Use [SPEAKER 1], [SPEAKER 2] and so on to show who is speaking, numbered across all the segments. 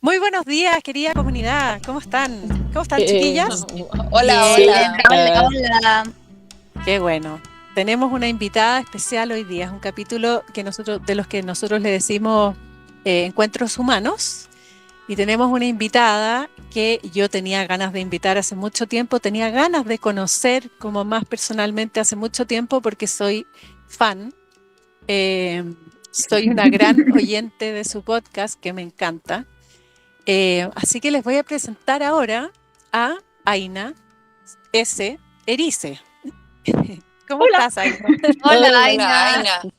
[SPEAKER 1] Muy buenos días, querida comunidad. ¿Cómo están? ¿Cómo están, chiquillas?
[SPEAKER 2] Hola,
[SPEAKER 1] Bien.
[SPEAKER 2] hola.
[SPEAKER 3] Hola.
[SPEAKER 1] Qué bueno. Tenemos una invitada especial hoy día. Es un capítulo de los que nosotros le decimos Encuentros Humanos. Y tenemos una invitada que yo tenía ganas de invitar hace mucho tiempo. Tenía ganas de conocer como más personalmente hace mucho tiempo porque soy fan. Eh, Soy una gran oyente de su podcast que me encanta. Así que les voy a presentar ahora a Aina S. Erice. ¿Cómo
[SPEAKER 3] Hola.
[SPEAKER 1] estás, Aina?
[SPEAKER 3] Hola,
[SPEAKER 2] Hola,
[SPEAKER 3] Aina.
[SPEAKER 2] Aina.
[SPEAKER 3] Hola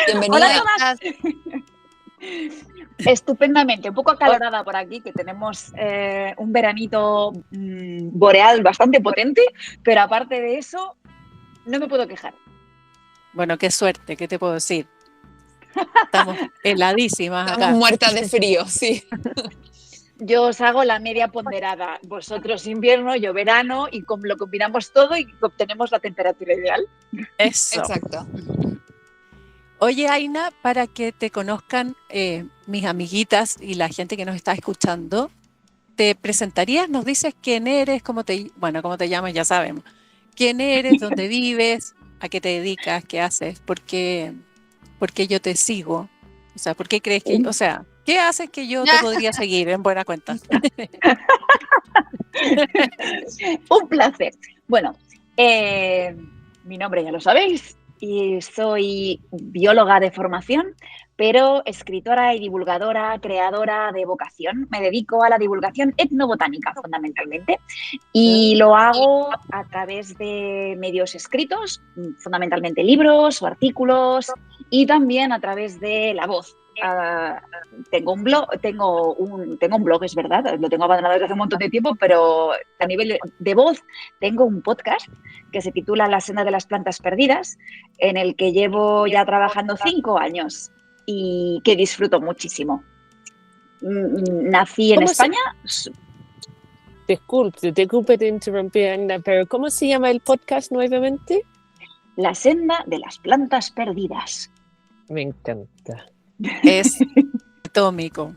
[SPEAKER 2] Bienvenida.
[SPEAKER 3] a todas. Estupendamente, un poco acalorada por aquí, que tenemos un veranito boreal bastante potente, pero aparte de eso, no me puedo quejar.
[SPEAKER 1] Bueno, qué suerte, ¿qué te puedo decir? Estamos heladísimas
[SPEAKER 2] Estamos
[SPEAKER 1] acá.
[SPEAKER 2] muertas de frío, sí.
[SPEAKER 3] Yo os hago la media ponderada, vosotros invierno, yo verano, y lo combinamos todo y obtenemos la temperatura ideal.
[SPEAKER 1] Eso.
[SPEAKER 2] Exacto.
[SPEAKER 1] Oye, Aina, para que te conozcan mis amiguitas y la gente que nos está escuchando, ¿te presentarías? Nos dices quién eres, cómo te llamas, ya sabemos. ¿Quién eres? ¿Dónde vives? ¿A qué te dedicas? ¿Qué haces? ¿Por qué yo te sigo? O sea, ¿por qué crees que, o sea, qué haces que yo te podría seguir en buena cuenta?
[SPEAKER 3] Un placer. Bueno, mi nombre ya lo sabéis, y soy bióloga de formación, pero escritora y divulgadora, creadora de vocación. Me dedico a la divulgación etnobotánica, fundamentalmente, y lo hago a través de medios escritos, fundamentalmente libros o artículos, y también a través de la voz. Tengo un blog, es verdad, lo tengo abandonado desde hace un montón de tiempo, pero a nivel de voz tengo un podcast que se titula La senda de las plantas perdidas, en el que llevo ya trabajando 5 años y que disfruto muchísimo. Nací en
[SPEAKER 4] ¿Cómo se,
[SPEAKER 3] España.
[SPEAKER 4] disculpe te interrumpí, Agna, pero ¿cómo se llama el podcast nuevamente?
[SPEAKER 3] La senda de las plantas perdidas.
[SPEAKER 4] Me encanta.
[SPEAKER 1] Es atómico.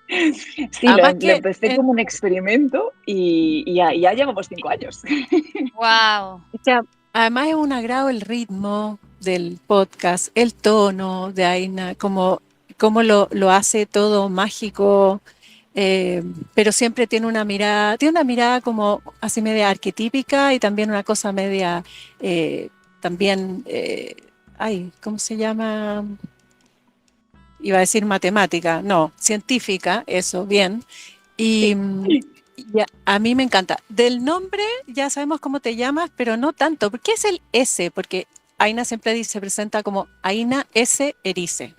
[SPEAKER 3] Sí,
[SPEAKER 1] Además
[SPEAKER 3] lo
[SPEAKER 1] que,
[SPEAKER 3] empecé como un experimento y ya llevamos 5 años.
[SPEAKER 2] Wow.
[SPEAKER 1] o sea, además es un agrado el ritmo del podcast, el tono de Aina, como lo hace todo mágico, pero siempre tiene una mirada como así media arquetípica y también una cosa media, también, ¿cómo se llama? Iba a decir matemática, no, científica, eso, bien. Y,
[SPEAKER 3] Sí.
[SPEAKER 1] y a mí me encanta. Del nombre ya sabemos cómo te llamas, pero no tanto. ¿Por qué es el S? Porque Aina siempre se presenta como Aina S. Erice.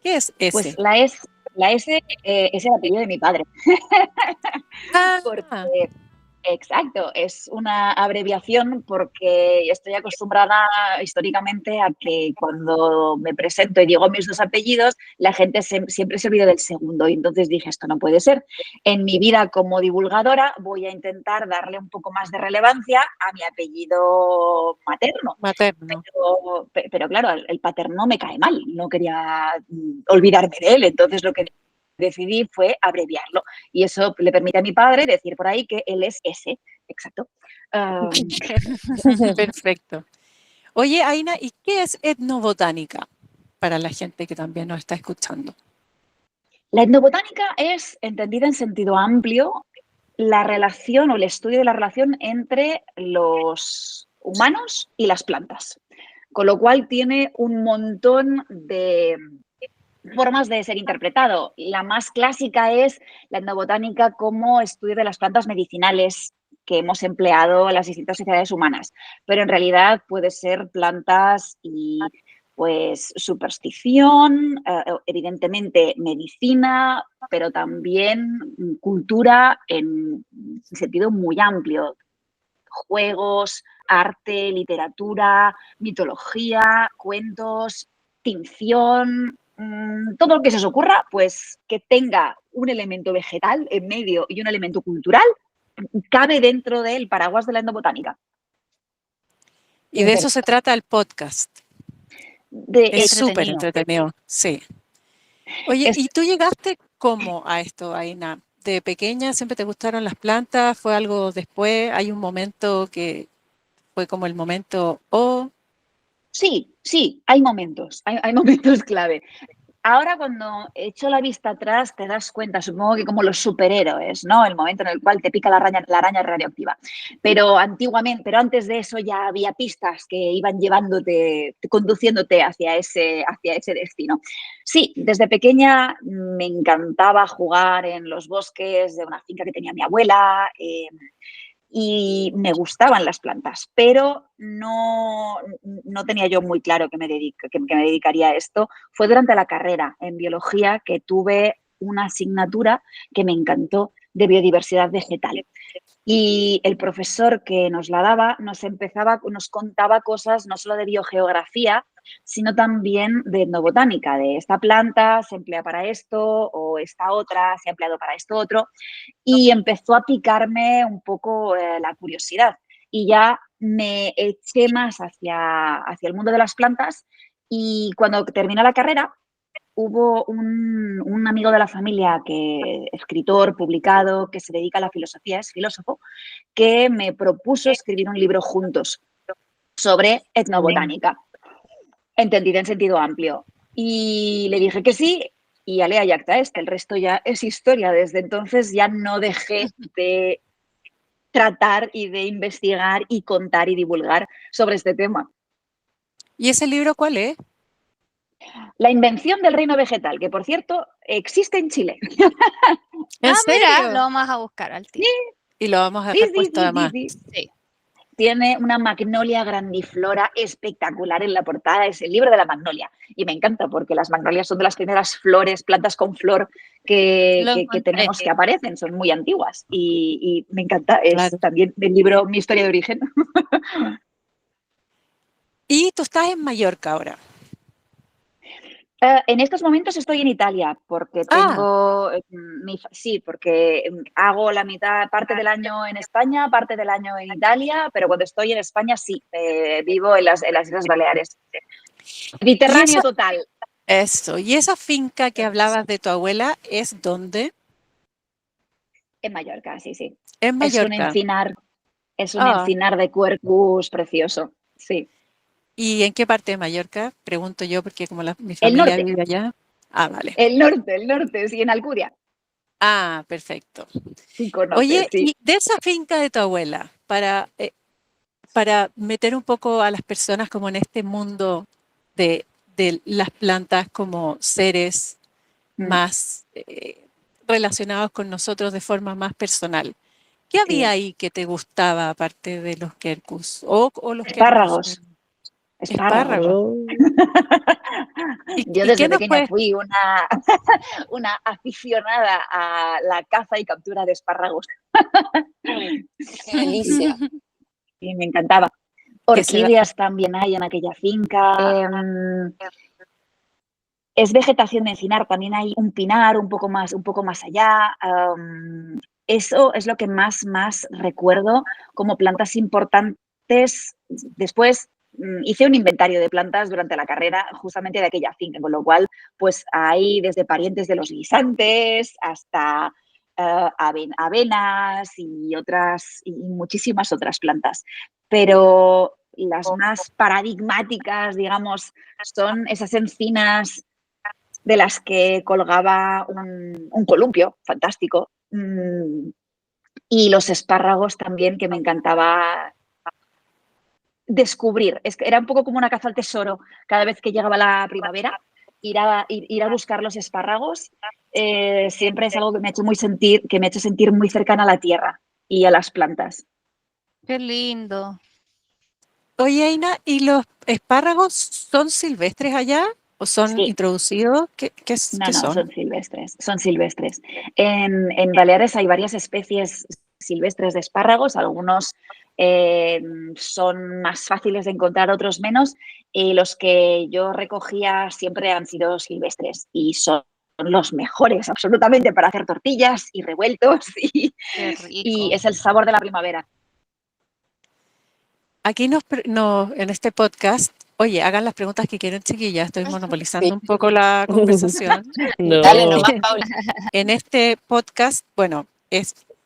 [SPEAKER 1] ¿Qué es
[SPEAKER 3] Pues
[SPEAKER 1] S?
[SPEAKER 3] la S es el apellido de mi padre. Porque,
[SPEAKER 1] Ah,
[SPEAKER 3] exacto, es una abreviación porque estoy acostumbrada históricamente a que cuando me presento y digo mis 2 apellidos, la gente siempre se olvida del segundo. Y entonces dije, esto no puede ser. En mi vida como divulgadora voy a intentar darle un poco más de relevancia a mi apellido materno.
[SPEAKER 1] materno.
[SPEAKER 3] Pero claro, el paterno me cae mal, no quería olvidarme de él, entonces lo que decidí fue abreviarlo y eso le permite a mi padre decir por ahí que él es ese, exacto.
[SPEAKER 1] Perfecto. Oye, Aina, ¿y qué es etnobotánica? Para la gente que también nos está escuchando.
[SPEAKER 3] La etnobotánica es, entendida en sentido amplio, la relación o el estudio de la relación entre los humanos y las plantas, con lo cual tiene un montón de formas de ser interpretado. La más clásica es la etnobotánica como estudio de las plantas medicinales que hemos empleado en las distintas sociedades humanas, pero en realidad puede ser plantas y pues superstición, evidentemente medicina, pero también cultura en sentido muy amplio, juegos, arte, literatura, mitología, cuentos, tinción, todo lo que se os ocurra, pues que tenga un elemento vegetal en medio y un elemento cultural, cabe dentro del paraguas de la etnobotánica.
[SPEAKER 1] Y de eso se trata el podcast. Es súper
[SPEAKER 3] Entretenido.
[SPEAKER 1] entretenido, sí. Oye,
[SPEAKER 3] Es-
[SPEAKER 1] ¿y tú llegaste cómo a esto, Aina? ¿De pequeña siempre te gustaron las plantas? ¿Fue algo después? ¿Hay un momento que fue como el momento oh?
[SPEAKER 3] sí, hay momentos, hay momentos clave. Ahora cuando echo la vista atrás te das cuenta, supongo que como los superhéroes, ¿no? El momento en el cual te pica la araña radioactiva. Pero antiguamente, pero antes de eso ya había pistas que iban llevándote, conduciéndote hacia ese destino. Sí, desde pequeña me encantaba jugar en los bosques de una finca que tenía mi abuela. Y me gustaban las plantas, pero no tenía yo muy claro que me dedicaría a esto. Fue durante la carrera en biología que tuve una asignatura que me encantó de biodiversidad vegetal. Y el profesor que nos la daba nos contaba cosas no solo de biogeografía, sino también de etnobotánica, de esta planta se emplea para esto o esta otra se ha empleado para esto otro. Y empezó a picarme un poco la curiosidad y ya me eché más hacia el mundo de las plantas y cuando terminé la carrera hubo un amigo de la familia, escritor, publicado, que se dedica a la filosofía, es filósofo, que me propuso escribir un libro juntos sobre etnobotánica, entendida en sentido amplio. Y le dije que sí, y alea yacta este, el resto ya es historia. Desde entonces ya no dejé de tratar y de investigar y contar y divulgar sobre este tema.
[SPEAKER 1] ¿Y ese libro cuál es?
[SPEAKER 3] La invención del reino vegetal, que por cierto existe en Chile.
[SPEAKER 1] ¿En
[SPEAKER 2] Mira, lo
[SPEAKER 1] serio?
[SPEAKER 2] vamos a buscar al tiro.
[SPEAKER 1] Y lo vamos a
[SPEAKER 3] Sí,
[SPEAKER 1] dejar
[SPEAKER 3] sí,
[SPEAKER 1] puesto
[SPEAKER 3] sí, sí,
[SPEAKER 1] además.
[SPEAKER 3] sí.
[SPEAKER 2] Sí.
[SPEAKER 3] Tiene una magnolia grandiflora espectacular en la portada. Es el libro de la magnolia. Y me encanta porque las magnolias son de las primeras flores, plantas con flor
[SPEAKER 2] Lo
[SPEAKER 3] que
[SPEAKER 2] encontré.
[SPEAKER 3] tenemos que aparecen. Son muy antiguas. Y me encanta. Es
[SPEAKER 1] Claro.
[SPEAKER 3] también el libro Mi historia de origen.
[SPEAKER 1] Y tú estás en Mallorca ahora.
[SPEAKER 3] En estos momentos estoy en Italia porque
[SPEAKER 1] Ah,
[SPEAKER 3] tengo, sí, porque hago la mitad, parte del año en España, parte del año en Italia, pero cuando estoy en España sí, vivo en las Islas Baleares.
[SPEAKER 1] y
[SPEAKER 3] Mediterráneo total,
[SPEAKER 1] y esa finca que hablabas de tu abuela, ¿es dónde?
[SPEAKER 3] en Mallorca, sí, sí.
[SPEAKER 1] En
[SPEAKER 3] Es
[SPEAKER 1] Mallorca.
[SPEAKER 3] es un
[SPEAKER 1] Ah,
[SPEAKER 3] encinar de Quercus precioso, sí.
[SPEAKER 1] ¿y en qué parte de Mallorca? Pregunto yo porque como mi
[SPEAKER 3] El
[SPEAKER 1] familia
[SPEAKER 3] norte,
[SPEAKER 1] vive allá. Ah, vale.
[SPEAKER 3] el norte, sí, en Alcudia.
[SPEAKER 1] Ah, perfecto.
[SPEAKER 3] Sí, conoces,
[SPEAKER 1] Oye,
[SPEAKER 3] sí.
[SPEAKER 1] y de esa finca de tu abuela, para meter un poco a las personas como en este mundo de las plantas como seres
[SPEAKER 3] Mm,
[SPEAKER 1] más relacionados con nosotros de forma más personal. ¿Qué había
[SPEAKER 3] sí.
[SPEAKER 1] ahí que te gustaba aparte de los quercus? O los quercus
[SPEAKER 3] Espárragos,
[SPEAKER 1] son
[SPEAKER 3] espárragos.
[SPEAKER 1] espárragos.
[SPEAKER 4] Oh,
[SPEAKER 3] Yo
[SPEAKER 1] Y
[SPEAKER 3] desde
[SPEAKER 1] qué nos
[SPEAKER 3] pequeña
[SPEAKER 1] puedes?
[SPEAKER 3] fui una aficionada a la caza y captura de espárragos
[SPEAKER 2] Qué delicia.
[SPEAKER 3] y me encantaba.
[SPEAKER 1] Que se da,
[SPEAKER 3] Orquídeas también hay en aquella finca. Es vegetación de encinar, también hay un pinar un poco más allá. Eso es lo que más recuerdo como plantas importantes. Después hice un inventario de plantas durante la carrera justamente de aquella finca, con lo cual pues hay desde parientes de los guisantes hasta avenas y muchísimas otras plantas. Pero las más paradigmáticas, digamos, son esas encinas de las que colgaba un columpio fantástico. Y los espárragos también, que me encantaba descubrir. Es que era un poco como una caza al tesoro cada vez que llegaba la primavera. Ir a buscar los espárragos siempre es algo que me ha hecho sentir muy cercana a la tierra y a las plantas.
[SPEAKER 2] Qué lindo.
[SPEAKER 1] Oye, Aina, ¿y los espárragos son silvestres allá o son
[SPEAKER 3] Sí,
[SPEAKER 1] introducidos?
[SPEAKER 3] no,
[SPEAKER 1] ¿Qué
[SPEAKER 3] no,
[SPEAKER 1] son?
[SPEAKER 3] son silvestres, son silvestres. En Baleares hay varias especies silvestres de espárragos, algunos son más fáciles de encontrar, otros menos, y los que yo recogía siempre han sido silvestres y son los mejores absolutamente para hacer tortillas y revueltos
[SPEAKER 2] Qué
[SPEAKER 3] y
[SPEAKER 2] rico.
[SPEAKER 3] es el sabor de la primavera.
[SPEAKER 1] Aquí en este podcast Oye, hagan las preguntas que quieran, chiquillas. Estoy monopolizando
[SPEAKER 4] Sí.
[SPEAKER 1] un poco la conversación.
[SPEAKER 4] No.
[SPEAKER 2] Dale nomás, Paula.
[SPEAKER 1] En este podcast, bueno,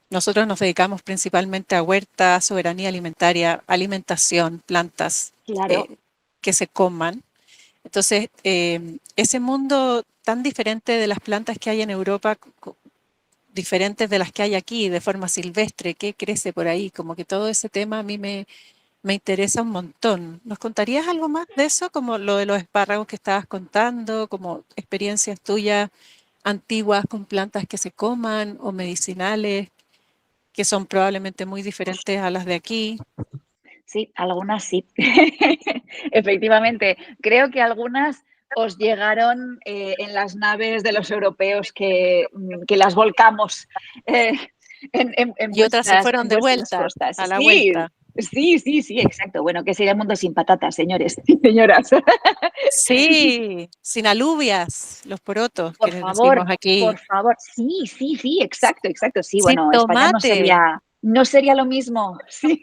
[SPEAKER 1] nosotros nos dedicamos principalmente a huerta, soberanía alimentaria, alimentación, plantas
[SPEAKER 3] Claro.
[SPEAKER 1] que se coman. Entonces, ese mundo tan diferente de las plantas que hay en Europa, diferentes de las que hay aquí, de forma silvestre, qué crece por ahí, como que todo ese tema a mí me interesa un montón. ¿Nos contarías algo más de eso, como lo de los espárragos que estabas contando, como experiencias tuyas antiguas con plantas que se coman o medicinales, que son probablemente muy diferentes a las de aquí?
[SPEAKER 3] Sí, algunas sí. Efectivamente, creo que algunas os llegaron en las naves de los europeos que las volcamos eh, en
[SPEAKER 1] Y otras se fueron
[SPEAKER 3] en
[SPEAKER 1] de
[SPEAKER 3] vuestras
[SPEAKER 1] vuelta,
[SPEAKER 3] costas.
[SPEAKER 1] a la
[SPEAKER 3] Sí,
[SPEAKER 1] vuelta.
[SPEAKER 3] sí, exacto. Bueno, que sería el mundo sin patatas, señores y señoras.
[SPEAKER 1] Sí, sin alubias, los porotos que
[SPEAKER 3] Por
[SPEAKER 1] les
[SPEAKER 3] favor,
[SPEAKER 1] decimos aquí.
[SPEAKER 3] por favor. Sí, exacto. Sí,
[SPEAKER 1] Sin
[SPEAKER 3] bueno, España
[SPEAKER 1] tomate.
[SPEAKER 3] no sería lo mismo. Sí.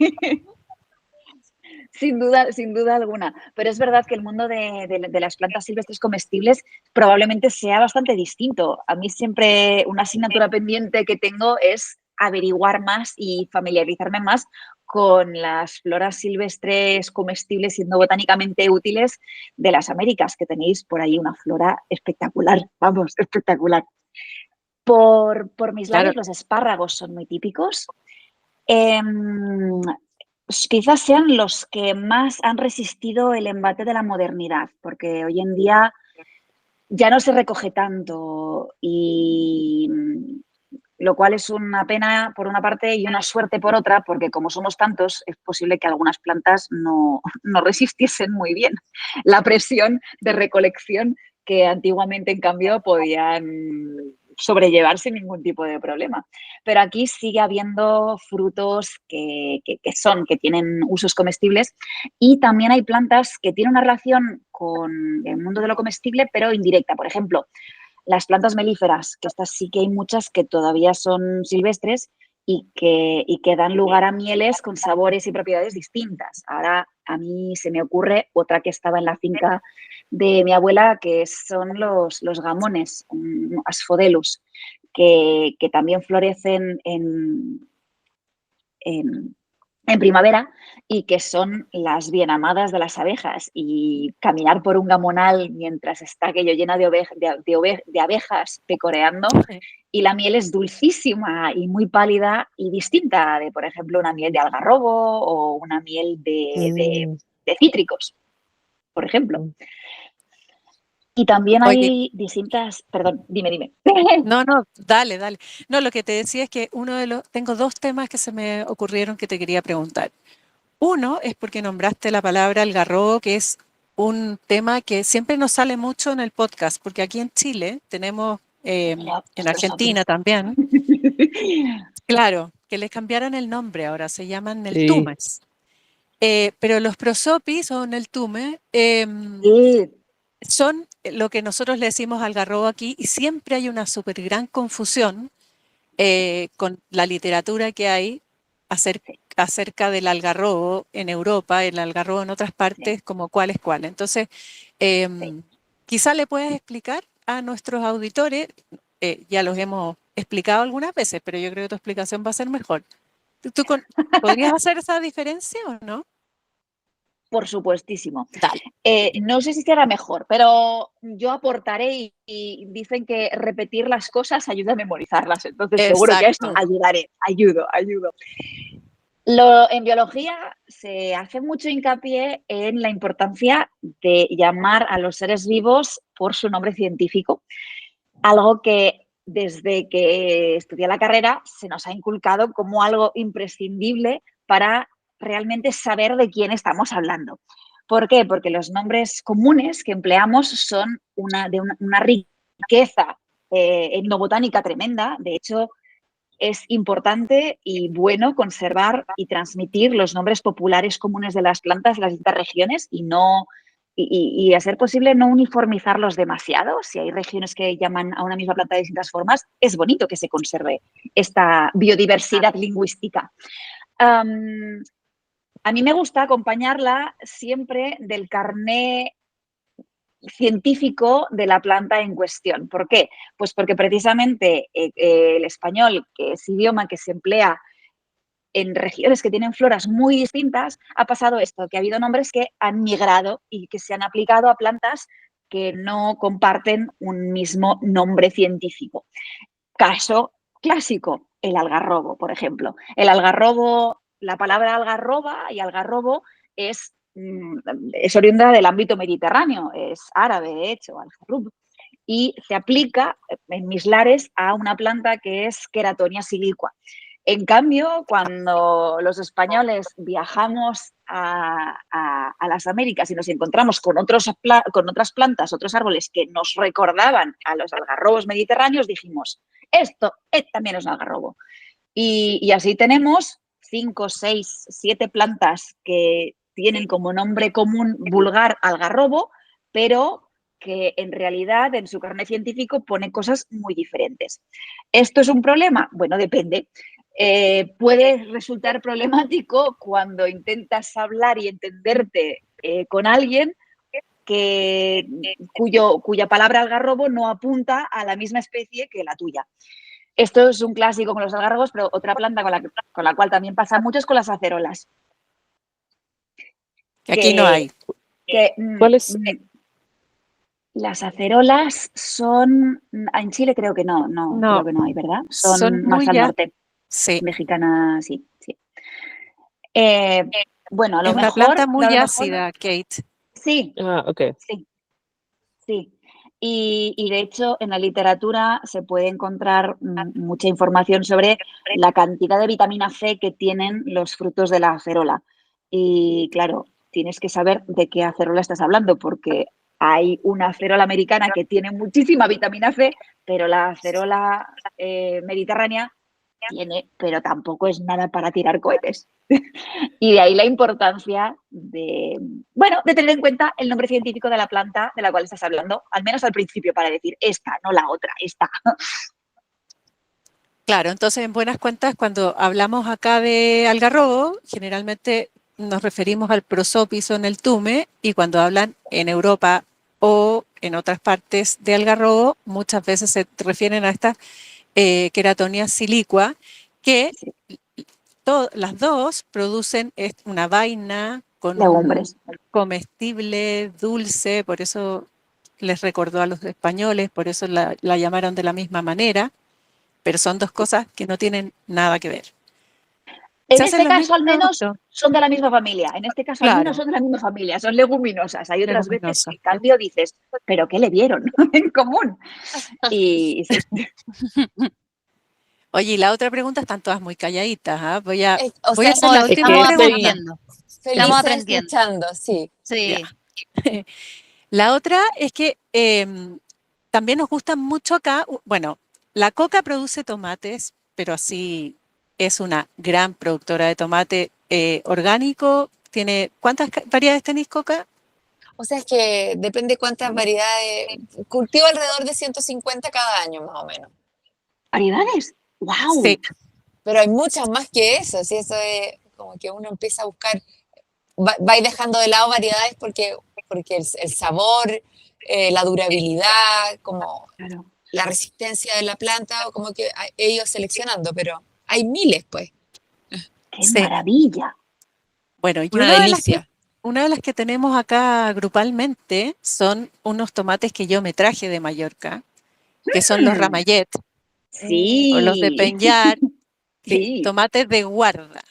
[SPEAKER 3] Sin duda alguna. Pero es verdad que el mundo de las plantas silvestres comestibles probablemente sea bastante distinto. A mí siempre una asignatura pendiente que tengo es averiguar más y familiarizarme más con las floras silvestres comestibles siendo botánicamente útiles de las Américas, que tenéis por ahí una flora espectacular, vamos, espectacular. Por mis
[SPEAKER 1] Claro,
[SPEAKER 3] lares los espárragos son muy típicos. Quizás sean los que más han resistido el embate de la modernidad, porque hoy en día ya no se recoge tanto y lo cual es una pena por una parte y una suerte por otra, porque como somos tantos, es posible que algunas plantas no resistiesen muy bien la presión de recolección que antiguamente, en cambio, podían sobrellevar sin ningún tipo de problema. Pero aquí sigue habiendo frutos que tienen usos comestibles y también hay plantas que tienen una relación con el mundo de lo comestible, pero indirecta. Por ejemplo, las plantas melíferas, que estas sí que hay muchas que todavía son silvestres y que dan lugar a mieles con sabores y propiedades distintas. Ahora a mí se me ocurre otra que estaba en la finca de mi abuela, que son los gamones, Asphodelus, que también florecen en, en primavera y que son las bien amadas de las abejas. Y caminar por un gamonal mientras está aquello lleno de abejas pecoreando y la miel es dulcísima y muy pálida y distinta de, por ejemplo, una miel de algarrobo o una miel de cítricos, por ejemplo. Y también
[SPEAKER 1] oye,
[SPEAKER 3] hay distintas... Perdón, dime.
[SPEAKER 1] no, dale, dale. No, lo que te decía es que tengo dos temas que se me ocurrieron que te quería preguntar. Uno es porque nombraste la palabra algarrobo, que es un tema que siempre nos sale mucho en el podcast, porque aquí en Chile tenemos,
[SPEAKER 3] Mira,
[SPEAKER 1] en
[SPEAKER 3] esto es obvio.
[SPEAKER 1] Argentina también, claro, que les cambiaron el nombre ahora, se llaman el
[SPEAKER 4] Sí.
[SPEAKER 1] tumes. Pero los prosopis o el tume
[SPEAKER 3] Sí,
[SPEAKER 1] son lo que nosotros le decimos algarrobo aquí y siempre hay una súper gran confusión con la literatura que hay acerca del algarrobo en Europa, el algarrobo en otras partes, como cuál es cuál. Entonces,
[SPEAKER 3] sí.
[SPEAKER 1] quizá le puedes explicar a nuestros auditores, ya los hemos explicado algunas veces, pero yo creo que tu explicación va a ser mejor. ¿Podrías hacer esa diferencia o no?
[SPEAKER 3] Por supuestísimo.
[SPEAKER 1] Dale.
[SPEAKER 3] No sé si será mejor, pero yo aportaré y dicen que repetir las cosas ayuda a memorizarlas. Entonces, seguro que a esto
[SPEAKER 1] Exacto.
[SPEAKER 3] ayudaré. Ayudo. En biología se hace mucho hincapié en la importancia de llamar a los seres vivos por su nombre científico, algo que desde que estudié la carrera se nos ha inculcado como algo imprescindible para realmente saber de quién estamos hablando. ¿Por qué? Porque los nombres comunes que empleamos son una riqueza etnobotánica tremenda. De hecho, es importante y bueno conservar y transmitir los nombres populares comunes de las plantas de las distintas regiones y a ser posible no uniformizarlos demasiado. Si hay regiones que llaman a una misma planta de distintas formas, es bonito que se conserve esta biodiversidad lingüística. A mí me gusta acompañarla siempre del carné científico de la planta en cuestión. ¿Por qué? Pues porque precisamente el español, que es idioma que se emplea en regiones que tienen floras muy distintas, ha pasado esto, que ha habido nombres que han migrado y que se han aplicado a plantas que no comparten un mismo nombre científico. Caso clásico, el algarrobo, por ejemplo. El algarrobo, la palabra algarroba y algarrobo es oriunda del ámbito mediterráneo, es árabe, de hecho, algarrob, y se aplica en mis lares a una planta que es Queratonia siliqua. En cambio, cuando los españoles viajamos a las Américas y nos encontramos con otras plantas, otros árboles que nos recordaban a los algarrobos mediterráneos, dijimos, esto también es un algarrobo. Y así tenemos 5, 6, 7 plantas que tienen como nombre común vulgar algarrobo, pero que en realidad en su carné científico pone cosas muy diferentes. ¿Esto es un problema? Bueno, depende. Puede resultar problemático cuando intentas hablar y entenderte con alguien cuya palabra algarrobo no apunta a la misma especie que la tuya. Esto es un clásico con los algarrobos, pero otra planta con la cual también pasa mucho es con las acerolas.
[SPEAKER 1] Que aquí no hay.
[SPEAKER 4] ¿Cuál es?
[SPEAKER 3] Las acerolas son, en Chile creo que no, creo que no hay, ¿verdad? Son más al norte.
[SPEAKER 1] Sí.
[SPEAKER 3] Mexicana, sí. Bueno, a lo
[SPEAKER 1] Es
[SPEAKER 3] mejor...
[SPEAKER 1] una planta muy ácida, Kate.
[SPEAKER 3] Sí.
[SPEAKER 4] Ok.
[SPEAKER 3] Sí. Y de hecho, en la literatura se puede encontrar mucha información sobre la cantidad de vitamina C que tienen los frutos de la acerola. Y claro, tienes que saber de qué acerola estás hablando, porque hay una acerola americana que tiene muchísima vitamina C, pero la acerola mediterránea tiene, pero tampoco es nada para tirar cohetes. Y de ahí la importancia de tener en cuenta el nombre científico de la planta de la cual estás hablando, al menos al principio, para decir esta, no la otra, esta.
[SPEAKER 1] Claro, entonces en buenas cuentas, cuando hablamos acá de algarrobo, generalmente nos referimos al prosopis o en el tume, y cuando hablan en Europa o en otras partes de algarrobo, muchas veces se refieren a esta Queratonia siliqua, que las dos producen una vaina con
[SPEAKER 3] Legumbres.
[SPEAKER 1] un comestible dulce, por eso les recordó a los españoles, por eso la llamaron de la misma manera, pero son dos cosas que no tienen nada que ver.
[SPEAKER 3] En este caso, al menos, son de la misma familia. En este caso,
[SPEAKER 1] Claro.
[SPEAKER 3] al menos son de la misma familia, son leguminosas. Hay otras veces que, en cambio, dices, ¿pero qué le dieron en común? Y sí.
[SPEAKER 1] Oye, y la otra pregunta, están todas muy calladitas, ¿eh? Voy a
[SPEAKER 2] O sea,
[SPEAKER 1] hacer la última
[SPEAKER 2] estamos
[SPEAKER 1] pregunta.
[SPEAKER 2] aprendiendo.
[SPEAKER 4] Feliz
[SPEAKER 2] Estamos aprendiendo.
[SPEAKER 4] escuchando, sí.
[SPEAKER 2] Sí.
[SPEAKER 1] La otra es que también nos gustan mucho acá, bueno, la coca produce tomates, pero así es una gran productora de tomate orgánico. ¿Cuántas variedades tenéis, Coca?
[SPEAKER 5] O sea, es que depende cuántas variedades. Cultivo alrededor de 150 cada año, más o menos.
[SPEAKER 3] ¿Variedades? ¡Wow!
[SPEAKER 1] Sí.
[SPEAKER 5] Pero hay muchas más que eso. Si eso es como que uno empieza a buscar, va a ir dejando de lado variedades porque el sabor, la durabilidad, como
[SPEAKER 3] Claro.
[SPEAKER 5] la resistencia de la planta, como que he ido seleccionando, pero hay miles, pues.
[SPEAKER 3] ¡Qué maravilla!
[SPEAKER 1] Bueno, y
[SPEAKER 5] Una delicia.
[SPEAKER 1] una de las que tenemos acá grupalmente son unos tomates que yo me traje de Mallorca, que son los Ramallet,
[SPEAKER 3] Sí.
[SPEAKER 1] o los de Peñar,
[SPEAKER 3] Sí.
[SPEAKER 1] tomates de guarda.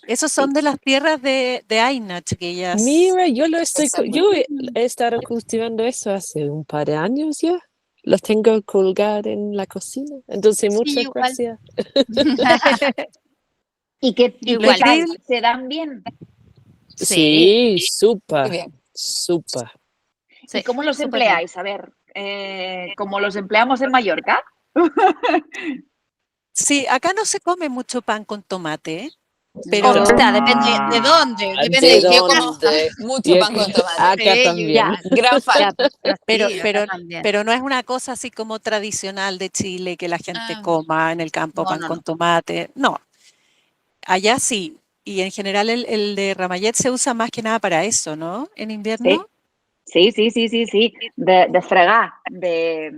[SPEAKER 1] Esos son de las tierras de Aina, chiquillas.
[SPEAKER 4] Mira, yo he estado cultivando eso hace un par de años ya. Los tengo colgar en la cocina. Entonces, muchas
[SPEAKER 2] igual.
[SPEAKER 4] gracias.
[SPEAKER 3] ¿Y qué
[SPEAKER 2] Igual.
[SPEAKER 3] tal? ¿Se dan bien?
[SPEAKER 4] Sí,
[SPEAKER 5] Muy
[SPEAKER 4] súper,
[SPEAKER 5] bien.
[SPEAKER 4] súper.
[SPEAKER 3] ¿Y cómo los
[SPEAKER 2] súper
[SPEAKER 3] empleáis? A ver, ¿cómo los empleamos en Mallorca?
[SPEAKER 1] Sí, acá no se come mucho pan con tomate,
[SPEAKER 2] O
[SPEAKER 1] pero
[SPEAKER 2] sea, depende de dónde, depende
[SPEAKER 4] ¿De
[SPEAKER 2] de qué
[SPEAKER 4] dónde?
[SPEAKER 2] cosa.
[SPEAKER 5] Mucho
[SPEAKER 4] Y
[SPEAKER 5] pan con tomate.
[SPEAKER 4] acá
[SPEAKER 2] Sí,
[SPEAKER 4] también.
[SPEAKER 2] ya.
[SPEAKER 5] Gran fan.
[SPEAKER 1] Pero,
[SPEAKER 2] Sí,
[SPEAKER 1] pero,
[SPEAKER 2] acá también.
[SPEAKER 1] pero no es una cosa así como tradicional de Chile que la gente
[SPEAKER 2] Ah,
[SPEAKER 1] coma en el campo
[SPEAKER 2] no,
[SPEAKER 1] pan
[SPEAKER 2] no,
[SPEAKER 1] con
[SPEAKER 2] no.
[SPEAKER 1] tomate. No, allá sí. y en general el de Ramayet se usa más que nada para eso, ¿no? En
[SPEAKER 3] Sí,
[SPEAKER 1] invierno.
[SPEAKER 3] sí, sí, sí, sí, sí. De fregar, de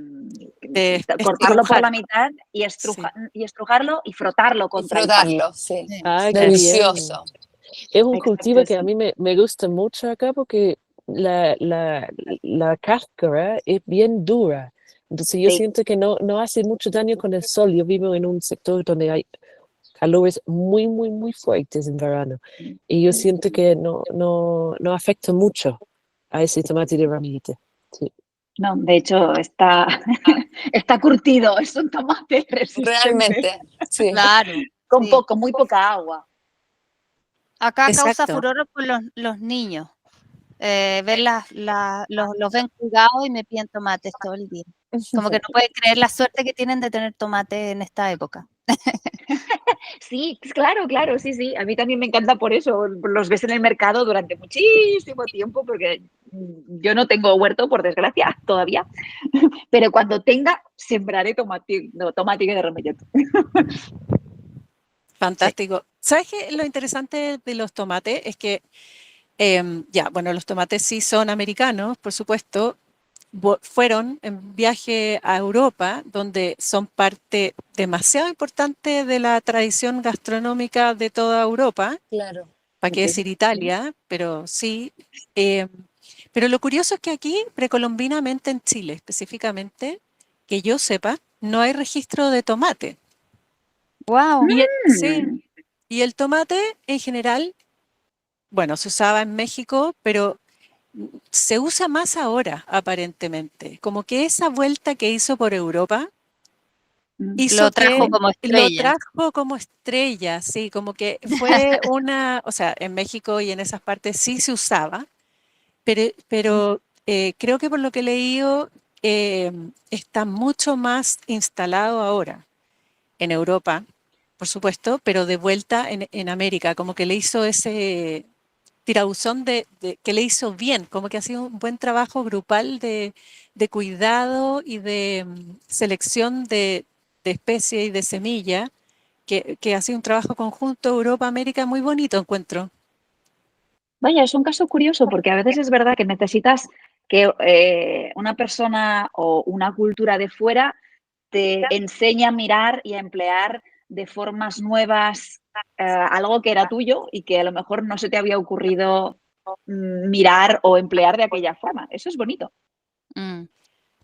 [SPEAKER 1] De
[SPEAKER 3] cortarlo por
[SPEAKER 1] estrujar.
[SPEAKER 3] la mitad y,
[SPEAKER 1] Sí.
[SPEAKER 3] y estrujarlo y frotarlo
[SPEAKER 5] Y
[SPEAKER 3] contra el pan.
[SPEAKER 5] frotarlo, sí.
[SPEAKER 2] Sí.
[SPEAKER 4] Ah, qué
[SPEAKER 5] Delicioso.
[SPEAKER 4] Es un
[SPEAKER 3] Exacto,
[SPEAKER 4] cultivo que a
[SPEAKER 3] sí.
[SPEAKER 4] mí me gusta mucho acá porque la cáscara es bien dura. Entonces yo
[SPEAKER 3] Sí.
[SPEAKER 4] siento que no hace mucho daño con el sol. Yo vivo en un sector donde hay calores muy fuertes en verano. Y yo siento que no afecta mucho a ese tomate de ramillete. Sí.
[SPEAKER 3] No, de hecho, está, está curtido, es un tomate resistente,
[SPEAKER 5] Realmente, sí.
[SPEAKER 2] Claro.
[SPEAKER 3] con
[SPEAKER 2] sí.
[SPEAKER 3] muy poca agua.
[SPEAKER 2] Acá causa
[SPEAKER 1] Exacto.
[SPEAKER 2] furor con los niños. Ver los ven jugados y me piden tomates todo el día. Como que no pueden creer la suerte que tienen de tener tomates en esta época.
[SPEAKER 3] Sí, claro, claro, sí, sí. A mí también me encanta por eso. Los ves en el mercado durante muchísimo tiempo, porque yo no tengo huerto, por desgracia, todavía. Pero cuando tenga, sembraré tomate, no, tomate de remelleto.
[SPEAKER 1] Fantástico. ¿Sabes qué? Lo interesante de los tomates es que, ya, bueno, los tomates sí son americanos, por supuesto. Fueron en viaje a Europa, donde son parte demasiado importante de la tradición gastronómica de toda Europa.
[SPEAKER 5] Claro.
[SPEAKER 1] ¿Para qué decir Italia? Pero sí. eh, pero lo curioso es que aquí, precolombinamente en Chile específicamente, que yo sepa, no hay registro de tomate.
[SPEAKER 2] ¡Wow!
[SPEAKER 1] Sí,
[SPEAKER 3] Mm,
[SPEAKER 1] y el tomate en general, bueno, se usaba en México, pero se usa más ahora, aparentemente. Como que esa vuelta que hizo por Europa hizo
[SPEAKER 2] Lo trajo
[SPEAKER 1] que
[SPEAKER 2] como
[SPEAKER 1] lo
[SPEAKER 2] estrella.
[SPEAKER 1] trajo como estrella, sí, como que fue una, o sea, en México y en esas partes sí se usaba, pero creo que por lo que he leído está mucho más instalado ahora en Europa, por supuesto, pero de vuelta en América, como que le hizo ese tirabuzón que le hizo bien, como que ha sido un buen trabajo grupal de cuidado y de selección de especie y de semilla, que ha sido un trabajo conjunto Europa-América muy bonito, encuentro.
[SPEAKER 3] Vaya, es un caso curioso porque a veces es verdad que necesitas que una persona o una cultura de fuera te enseñe a mirar y a emplear de formas nuevas algo que era tuyo y que a lo mejor no se te había ocurrido mirar o emplear de aquella forma. Eso es bonito.
[SPEAKER 2] Mm,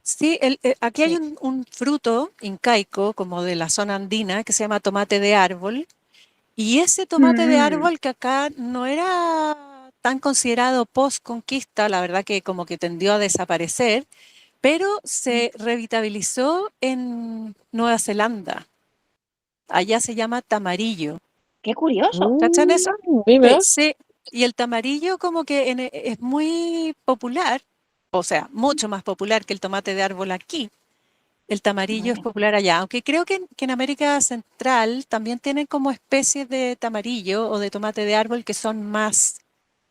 [SPEAKER 1] Sí, aquí hay
[SPEAKER 2] sí.
[SPEAKER 1] un fruto incaico, como de la zona andina, que se llama tomate de árbol. Y ese tomate de
[SPEAKER 3] Mm,
[SPEAKER 1] árbol que acá no era tan considerado post-conquista, la verdad que como que tendió a desaparecer, pero se revitalizó en Nueva Zelanda. Allá se llama tamarillo.
[SPEAKER 3] qué curioso.
[SPEAKER 1] ¿Cachan eso?
[SPEAKER 4] Mira,
[SPEAKER 1] Sí. Y el tamarillo como que es muy popular, o sea, mucho más popular que el tomate de árbol aquí. El tamarillo es
[SPEAKER 3] Vale.
[SPEAKER 1] popular allá, aunque creo que en América Central también tienen como especies de tamarillo o de tomate de árbol que son más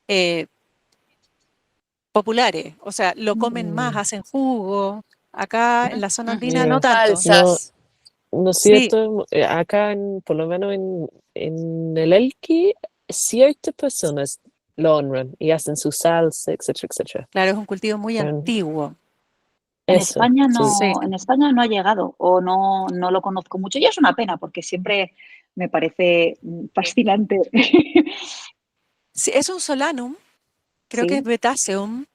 [SPEAKER 1] eh, populares, o sea, lo comen más,
[SPEAKER 4] mm,
[SPEAKER 1] hacen jugo. Acá en la zona andina no
[SPEAKER 4] mira,
[SPEAKER 1] tanto.
[SPEAKER 4] no,
[SPEAKER 5] Salsas.
[SPEAKER 4] ¿no es
[SPEAKER 1] Sí,
[SPEAKER 4] cierto? Acá, por lo menos en el Elqui, ciertas personas lo honran y hacen su salsa, etcétera, etcétera.
[SPEAKER 1] claro, es un cultivo muy
[SPEAKER 4] Pero
[SPEAKER 1] antiguo.
[SPEAKER 4] eso, sí.
[SPEAKER 1] Sí.
[SPEAKER 3] En España no ha llegado o no lo conozco mucho. Y es una pena porque siempre me parece fascinante.
[SPEAKER 1] Sí, es un solanum, creo que es
[SPEAKER 3] Sí.
[SPEAKER 1] Betaseum,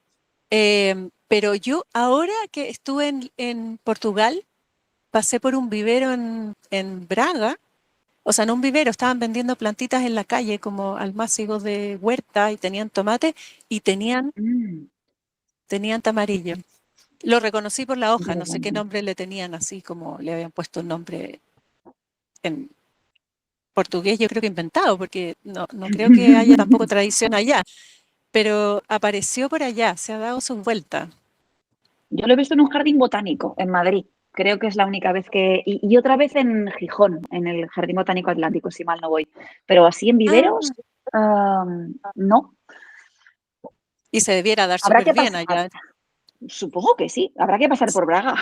[SPEAKER 1] pero yo ahora que estuve en Portugal, pasé por un vivero en Braga. O sea, no un vivero, estaban vendiendo plantitas en la calle como almácigos de huerta y tenían tomate y
[SPEAKER 3] Mm,
[SPEAKER 1] tenían tamarillo. Lo reconocí por la hoja, no sé qué
[SPEAKER 3] interesante.
[SPEAKER 1] nombre le tenían, así como le habían puesto un nombre en portugués, yo creo que inventado, porque no creo que haya tampoco tradición allá, pero apareció por allá, se ha dado sus vueltas.
[SPEAKER 3] Yo lo he visto en un jardín botánico en Madrid. Creo que es la única vez que... Y otra vez en Gijón, en el Jardín Botánico Atlántico, si mal no voy. Pero así en viveros,
[SPEAKER 1] Ah,
[SPEAKER 3] no.
[SPEAKER 1] y se debiera dar
[SPEAKER 3] Habrá
[SPEAKER 1] súper
[SPEAKER 3] que
[SPEAKER 1] bien
[SPEAKER 3] pasar.
[SPEAKER 1] allá.
[SPEAKER 3] Supongo que sí. Habrá que pasar por Braga.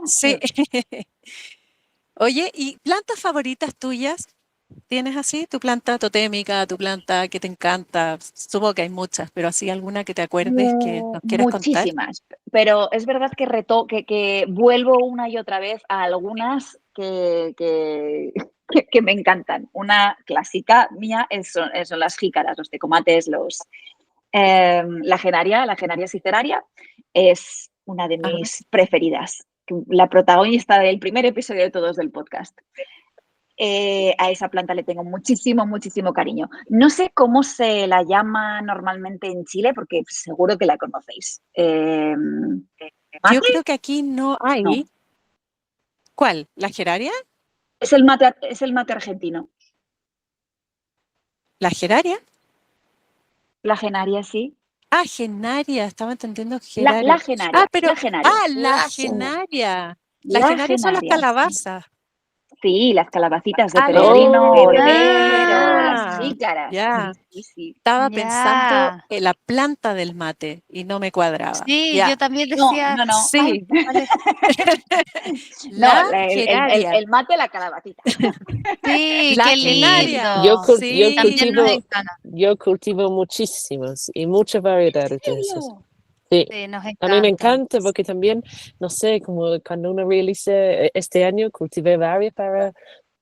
[SPEAKER 1] Sí. Oye, ¿y plantas favoritas tuyas? tienes así? ¿Tu planta totémica, tu planta que te encanta? Supongo que hay muchas, pero así alguna que te acuerdes que nos quieras contar.
[SPEAKER 3] Muchísimas, pero es verdad que vuelvo una y otra vez a algunas que me encantan. Una clásica mía son las jícaras, los tecomates, la genaria siceraria es una de
[SPEAKER 1] Ajá.
[SPEAKER 3] mis preferidas. La protagonista del primer episodio de todos del podcast. A esa planta le tengo muchísimo, muchísimo cariño. No sé cómo se la llama normalmente en Chile, porque seguro que la conocéis.
[SPEAKER 1] Yo
[SPEAKER 3] ¿Mate?
[SPEAKER 1] creo que aquí no hay.
[SPEAKER 3] No.
[SPEAKER 1] ¿Cuál? ¿La geraria?
[SPEAKER 3] Es el mate argentino.
[SPEAKER 1] ¿La geraria?
[SPEAKER 3] La genaria, sí.
[SPEAKER 1] Ah, genaria, estaba entendiendo
[SPEAKER 3] La
[SPEAKER 1] geraria.
[SPEAKER 3] genaria.
[SPEAKER 1] Ah, pero,
[SPEAKER 3] La genaria.
[SPEAKER 1] la
[SPEAKER 5] La
[SPEAKER 1] genaria. La
[SPEAKER 3] La
[SPEAKER 1] genaria son las
[SPEAKER 3] genaria, sí.
[SPEAKER 1] calabazas.
[SPEAKER 3] Sí, las calabacitas de
[SPEAKER 1] Ah,
[SPEAKER 3] peregrino,
[SPEAKER 4] Oh.
[SPEAKER 3] pero las
[SPEAKER 1] Ah,
[SPEAKER 3] jícaras.
[SPEAKER 1] ya.
[SPEAKER 3] Sí, sí.
[SPEAKER 1] Estaba pensando
[SPEAKER 2] Ya.
[SPEAKER 1] en la planta del mate y no me cuadraba.
[SPEAKER 2] Sí,
[SPEAKER 1] Ya.
[SPEAKER 2] yo también
[SPEAKER 3] No,
[SPEAKER 2] decía,
[SPEAKER 3] no, no.
[SPEAKER 2] ay,
[SPEAKER 1] Sí,
[SPEAKER 2] ¿cuál es?
[SPEAKER 3] No,
[SPEAKER 1] la geraria.
[SPEAKER 3] el mate, la calabacita.
[SPEAKER 2] Sí,
[SPEAKER 1] La
[SPEAKER 2] qué
[SPEAKER 1] genaria.
[SPEAKER 4] Yo,
[SPEAKER 2] lindo.
[SPEAKER 1] Sí.
[SPEAKER 2] También nos encanta.
[SPEAKER 4] yo cultivo muchísimos y muchas variedades de esos.
[SPEAKER 3] ¿Serio?
[SPEAKER 4] Sí,
[SPEAKER 2] Sí, nos
[SPEAKER 4] a mí me
[SPEAKER 2] encanta.
[SPEAKER 4] encanta porque también, no sé, como cuando uno realiza, este año cultivé varias para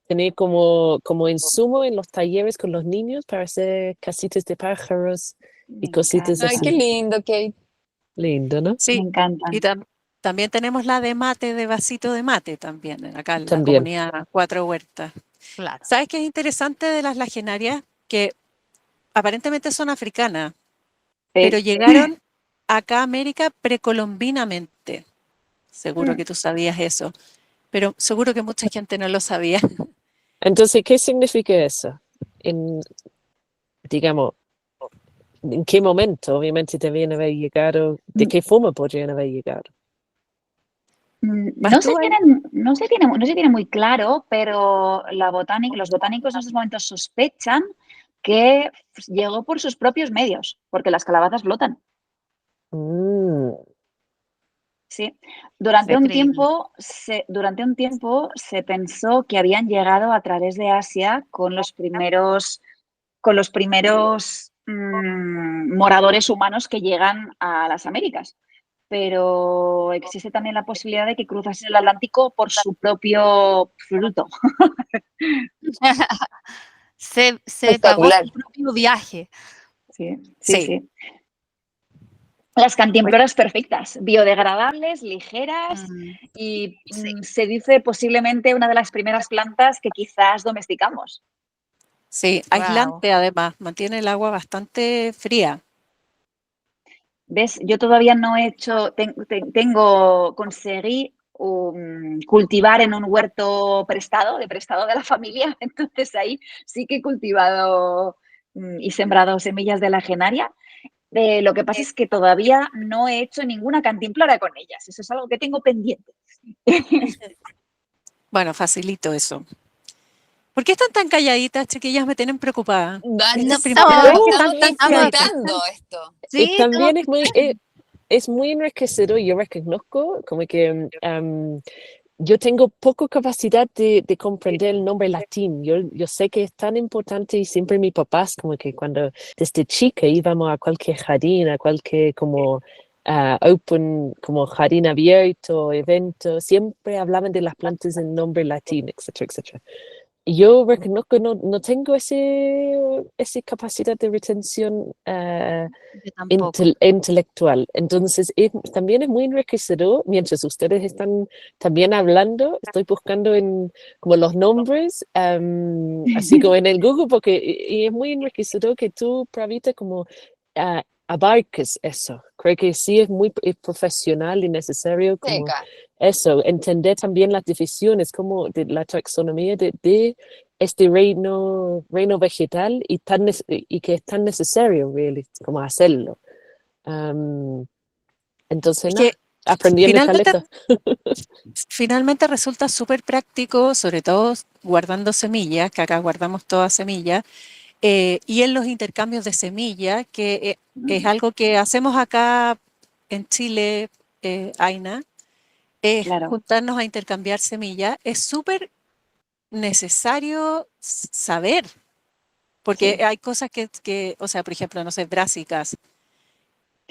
[SPEAKER 4] tener como insumo en los talleres con los niños para hacer casitas de pájaros y
[SPEAKER 3] Me
[SPEAKER 4] cositas
[SPEAKER 3] encanta.
[SPEAKER 5] Ay, qué
[SPEAKER 4] así.
[SPEAKER 5] lindo, Kate.
[SPEAKER 4] Lindo, ¿no?
[SPEAKER 3] Me
[SPEAKER 1] Sí.
[SPEAKER 3] encantan.
[SPEAKER 1] Y también tenemos la de mate, de vasito de mate también, acá en la
[SPEAKER 4] También.
[SPEAKER 1] comunidad Cuatro Huertas.
[SPEAKER 2] Claro.
[SPEAKER 1] ¿Sabes qué es interesante de las lagenarias? Que aparentemente son africanas, pero
[SPEAKER 3] Sí.
[SPEAKER 1] llegaron acá a América precolombinamente. Seguro
[SPEAKER 3] Mm.
[SPEAKER 1] que tú sabías eso, pero seguro que mucha gente no lo sabía.
[SPEAKER 4] Entonces, ¿qué significa eso? Digamos, ¿en qué momento obviamente debían haber llegado? ¿De qué forma podrían haber llegado?
[SPEAKER 1] ¿Vas
[SPEAKER 3] No
[SPEAKER 1] tú ahí?
[SPEAKER 3] no se tiene muy claro, pero los botánicos en estos momentos sospechan que llegó por sus propios medios, porque las calabazas flotan.
[SPEAKER 4] Mm,
[SPEAKER 3] Sí. Durante un
[SPEAKER 2] Increíble.
[SPEAKER 3] tiempo se pensó que habían llegado a través de Asia con los primeros moradores humanos que llegan a las Américas. Pero existe también la posibilidad de que cruzasen el Atlántico por su propio fruto.
[SPEAKER 2] Se pagó
[SPEAKER 5] Espectacular.
[SPEAKER 2] su propio viaje.
[SPEAKER 3] Sí, sí,
[SPEAKER 1] Sí.
[SPEAKER 3] sí. Las cantimploras perfectas, biodegradables, ligeras
[SPEAKER 2] Mm,
[SPEAKER 3] y
[SPEAKER 2] sí.
[SPEAKER 3] se dice posiblemente una de las primeras plantas que quizás domesticamos.
[SPEAKER 1] Sí,
[SPEAKER 2] Wow.
[SPEAKER 1] aislante además, mantiene el agua bastante fría.
[SPEAKER 3] ¿Ves? Yo todavía no he hecho, conseguí cultivar en un huerto de prestado de la familia, entonces ahí sí que he cultivado y sembrado semillas de la genaria. Lo que pasa es que todavía no he hecho ninguna cantimplora con ellas, eso es algo que tengo pendiente.
[SPEAKER 1] Bueno, facilito eso. ¿Por qué están tan calladitas, chiquillas? Me tienen preocupada. Es
[SPEAKER 2] No,
[SPEAKER 1] la primera vez que están
[SPEAKER 5] Estamos
[SPEAKER 1] tan calladitas.
[SPEAKER 5] disfrutando esto.
[SPEAKER 4] Y
[SPEAKER 2] sí,
[SPEAKER 4] también es muy enriquecedor, yo reconozco, como que yo tengo poca capacidad de comprender el nombre latín. Yo sé que es tan importante y siempre mis papás, como que cuando desde chica íbamos a cualquier jardín, a cualquier como open, como jardín abierto, evento, siempre hablaban de las plantas en nombre latín, etcétera, etcétera. Y yo reconozco que no tengo esa capacidad de retención
[SPEAKER 2] yo tampoco.
[SPEAKER 4] intelectual. Entonces, también es muy enriquecedor, mientras ustedes están también hablando, estoy buscando como los nombres, así como en el Google, porque y es muy enriquecedor que tú, Pravita, como abarques eso. Creo que sí es muy profesional y necesario como
[SPEAKER 5] Seca.
[SPEAKER 4] eso, entender también las divisiones, como de la taxonomía de este reino vegetal y que es tan necesario, really, como hacerlo. Entonces,
[SPEAKER 1] Es
[SPEAKER 4] nada,
[SPEAKER 1] que
[SPEAKER 4] aprendiendo
[SPEAKER 1] finalmente,
[SPEAKER 4] caleta.
[SPEAKER 1] finalmente resulta súper práctico, sobre todo guardando semillas, que acá guardamos todas semillas, y en los intercambios de semillas, que es algo que hacemos acá en Chile, Aina, es
[SPEAKER 3] Claro.
[SPEAKER 1] juntarnos a intercambiar semillas. Es súper necesario saber, porque hay cosas o sea, por ejemplo, no sé, brásicas.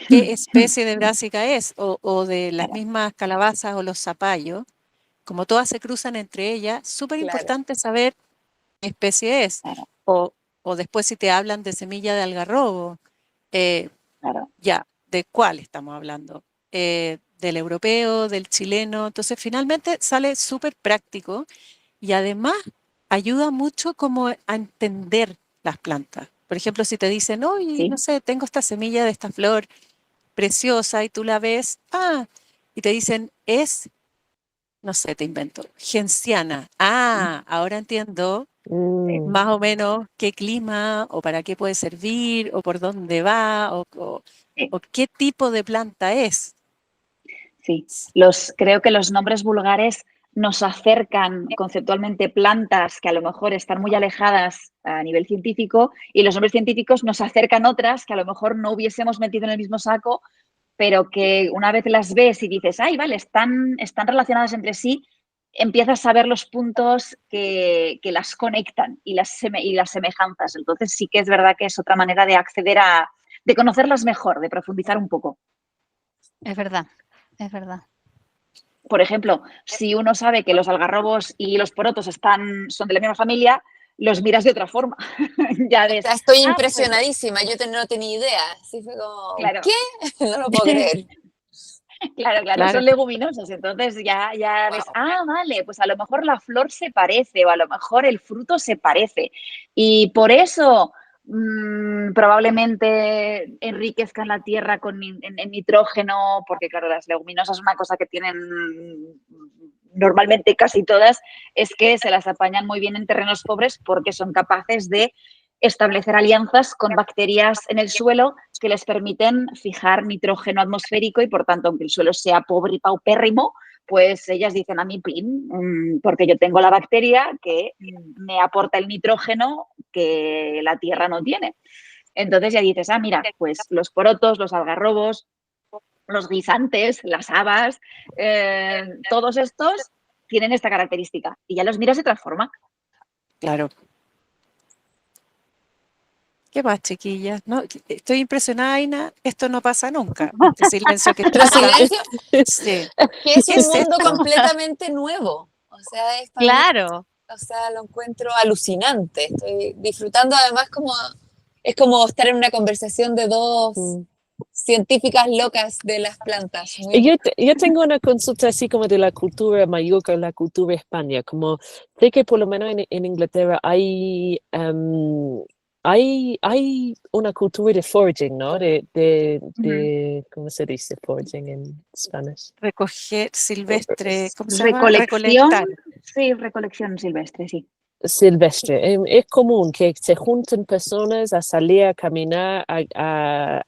[SPEAKER 1] ¿Qué especie de brásica es? O de las mismas calabazas o los zapallos, como todas se cruzan entre ellas, súper importante saber qué especie es.
[SPEAKER 3] Claro.
[SPEAKER 1] O después si te hablan de semilla de algarrobo,
[SPEAKER 3] Claro.
[SPEAKER 1] ya, ¿de cuál estamos hablando? Del europeo, del chileno. Entonces, finalmente sale súper práctico y además ayuda mucho como a entender las plantas. Por ejemplo, si te dicen, oye,
[SPEAKER 3] Sí.
[SPEAKER 1] no sé, tengo esta semilla de esta flor preciosa y tú la ves, y te dicen, no sé, te invento, genciana. Ahora entiendo más o menos qué clima o para qué puede servir o por dónde va
[SPEAKER 3] Sí.
[SPEAKER 1] o qué tipo de planta es.
[SPEAKER 3] Sí, creo que los nombres vulgares nos acercan conceptualmente plantas que a lo mejor están muy alejadas a nivel científico y los nombres científicos nos acercan otras que a lo mejor no hubiésemos metido en el mismo saco, pero que una vez las ves y dices, ay, vale, están relacionadas entre sí, empiezas a ver los puntos que las conectan y las semejanzas. Entonces sí que es verdad que es otra manera de acceder de conocerlas mejor, de profundizar un poco.
[SPEAKER 2] Es verdad, es verdad.
[SPEAKER 3] Por ejemplo, si uno sabe que los algarrobos y los porotos son de la misma familia, los miras de otra forma. Ya ves,
[SPEAKER 5] Estoy
[SPEAKER 3] pues,
[SPEAKER 5] impresionadísima, no tenía idea. Así fue como,
[SPEAKER 3] claro.
[SPEAKER 5] ¿qué? No lo puedo creer.
[SPEAKER 3] Claro, son leguminosas. Entonces ya ves, vale, pues a lo mejor la flor se parece o a lo mejor el fruto se parece. Y por eso probablemente enriquezcan la tierra en nitrógeno, porque claro, las leguminosas una cosa que tienen normalmente casi todas es que se las apañan muy bien en terrenos pobres porque son capaces de establecer alianzas con bacterias en el suelo que les permiten fijar nitrógeno atmosférico y, por tanto, aunque el suelo sea pobre y paupérrimo, pues ellas dicen a mí, porque yo tengo la bacteria que me aporta el nitrógeno que la tierra no tiene. Entonces ya dices, mira, pues los porotos, los algarrobos, los guisantes, las habas, todos estos tienen esta característica y ya los miras de otra forma.
[SPEAKER 1] Claro. ¿Qué más, chiquillas? No, estoy impresionada, Aina. Esto no pasa nunca. Este silencio que
[SPEAKER 5] Pero
[SPEAKER 1] está acá.
[SPEAKER 5] silencio,
[SPEAKER 1] Sí.
[SPEAKER 5] que es
[SPEAKER 1] ¿Qué
[SPEAKER 5] un
[SPEAKER 1] es
[SPEAKER 5] mundo
[SPEAKER 1] esto?
[SPEAKER 5] completamente nuevo. O sea, es para mí,
[SPEAKER 2] Claro,
[SPEAKER 5] o sea, lo encuentro alucinante. Estoy disfrutando además es como estar en una conversación de dos científicas locas de las plantas.
[SPEAKER 4] Yo tengo una consulta así como de la cultura mayuca, la cultura España, como sé que por lo menos en Inglaterra hay una cultura de foraging, ¿no? ¿Cómo se dice foraging en español?
[SPEAKER 1] Recoger silvestre, ¿cómo se llama?
[SPEAKER 3] Recolección,
[SPEAKER 1] Recolectar.
[SPEAKER 3] sí, recolección silvestre, sí.
[SPEAKER 4] Silvestre. Es común que se junten personas a salir a caminar, a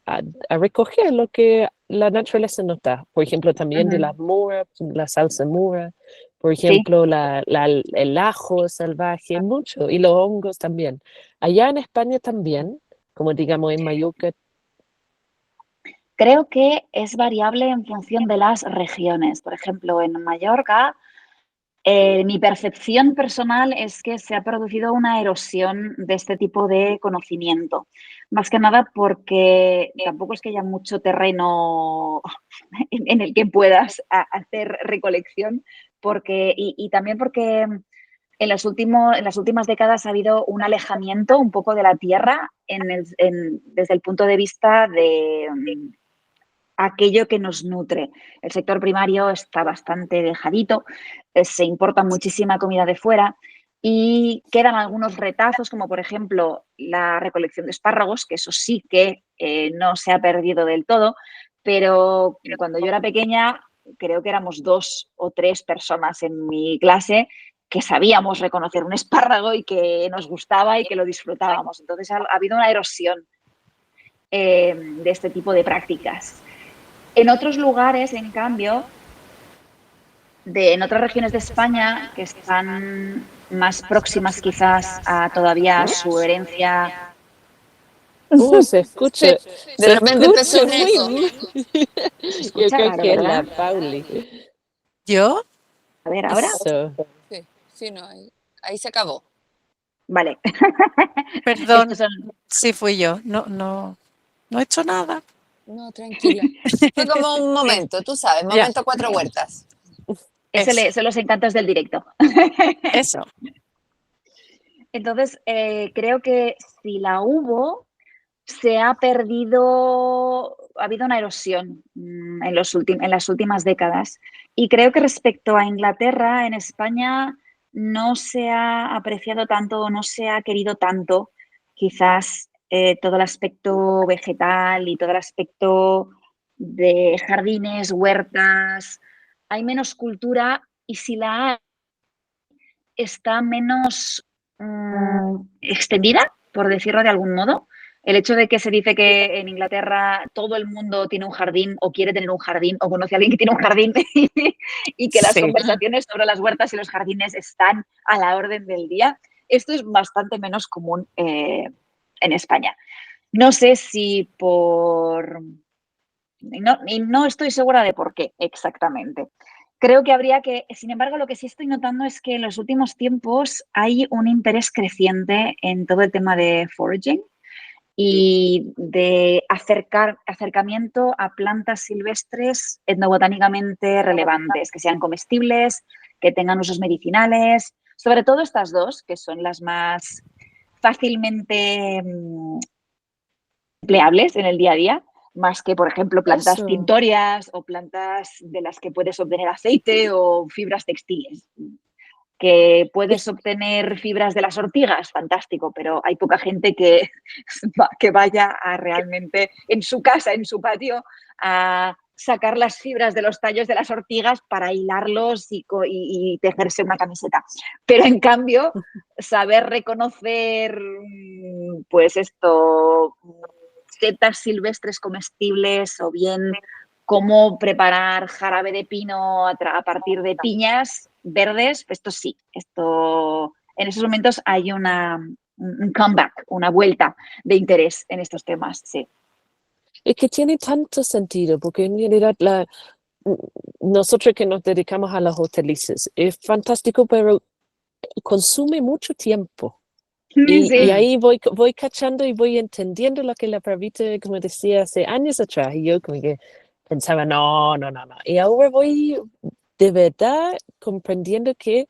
[SPEAKER 4] recoger lo que la naturaleza nos da. Por ejemplo, también de las moras, la salsa mora, por ejemplo, el ajo salvaje, mucho, y los hongos también. Allá en España también, como digamos en Mallorca.
[SPEAKER 3] Creo que es variable en función de las regiones. Por ejemplo, en Mallorca, mi percepción personal es que se ha producido una erosión de este tipo de conocimiento. Más que nada porque tampoco es que haya mucho terreno en el que puedas hacer recolección, y también porque en las últimas décadas ha habido un alejamiento un poco de la tierra desde el punto de vista de aquello que nos nutre. El sector primario está bastante dejadito, se importa muchísima comida de fuera y quedan algunos retazos, como por ejemplo la recolección de espárragos, que eso sí que no se ha perdido del todo, pero cuando yo era pequeña creo que éramos 2 o 3 personas en mi clase que sabíamos reconocer un espárrago y que nos gustaba y que lo disfrutábamos. Entonces ha habido una erosión de este tipo de prácticas. En otros lugares, en cambio, en otras regiones de España que están más próximas quizás a todavía su herencia.
[SPEAKER 4] Se escucha.
[SPEAKER 5] De repente empezó un eco.
[SPEAKER 4] Yo creo
[SPEAKER 3] Raro,
[SPEAKER 4] que es
[SPEAKER 3] ¿verdad?
[SPEAKER 4] la Pauli.
[SPEAKER 1] ¿Yo?
[SPEAKER 3] A ver, ahora.
[SPEAKER 4] Eso.
[SPEAKER 5] Sí, no hay. Ahí se acabó.
[SPEAKER 3] Vale.
[SPEAKER 1] Perdón,
[SPEAKER 3] Estos son-
[SPEAKER 1] sí fui yo. No he hecho nada.
[SPEAKER 5] No, tranquila. Fue como un momento, tú sabes,
[SPEAKER 1] Ya,
[SPEAKER 5] momento cuatro huertas.
[SPEAKER 1] eso,
[SPEAKER 3] son los encantos del directo.
[SPEAKER 1] eso.
[SPEAKER 3] Entonces, creo que si la hubo, se ha perdido, ha habido una erosión en las últimas décadas. Y creo que respecto a Inglaterra, en España no se ha apreciado tanto, o no se ha querido tanto, quizás todo el aspecto vegetal y todo el aspecto de jardines, huertas. Hay menos cultura y si la hay, está menos extendida, por decirlo de algún modo. El hecho de que se dice que en Inglaterra todo el mundo tiene un jardín o quiere tener un jardín o conoce a alguien que tiene un jardín y que las
[SPEAKER 1] Sí.
[SPEAKER 3] conversaciones sobre las huertas y los jardines están a la orden del día, esto es bastante menos común en España. No sé si por... y no estoy segura de por qué exactamente. Creo que habría que, sin embargo, lo que sí estoy notando es que en los últimos tiempos hay un interés creciente en todo el tema de foraging y de acercamiento a plantas silvestres etnobotánicamente relevantes, que sean comestibles, que tengan usos medicinales, sobre todo estas dos, que son las más fácilmente empleables en el día a día, más que, por ejemplo, plantas
[SPEAKER 4] Eso.
[SPEAKER 3] tintorias o plantas de las que puedes obtener aceite o fibras textiles. Que puedes obtener fibras de las ortigas, fantástico, pero hay poca gente que, que vaya a realmente en su casa, en su patio, a sacar las fibras de los tallos de las ortigas para hilarlos y tejerse una camiseta. Pero en cambio, saber reconocer, pues esto, setas silvestres comestibles o bien cómo preparar jarabe de pino a partir de piñas verdes, esto sí, esto en esos momentos hay un comeback, una vuelta de interés en estos temas, sí.
[SPEAKER 4] Es que tiene tanto sentido, porque en realidad nosotros que nos dedicamos a las hortalizas, es fantástico, pero consume mucho tiempo. Y
[SPEAKER 3] Sí.
[SPEAKER 4] ahí voy cachando y voy entendiendo lo que la Pravita, como decía hace años atrás, y yo como que pensaba, no. Y ahora voy de verdad comprendiendo que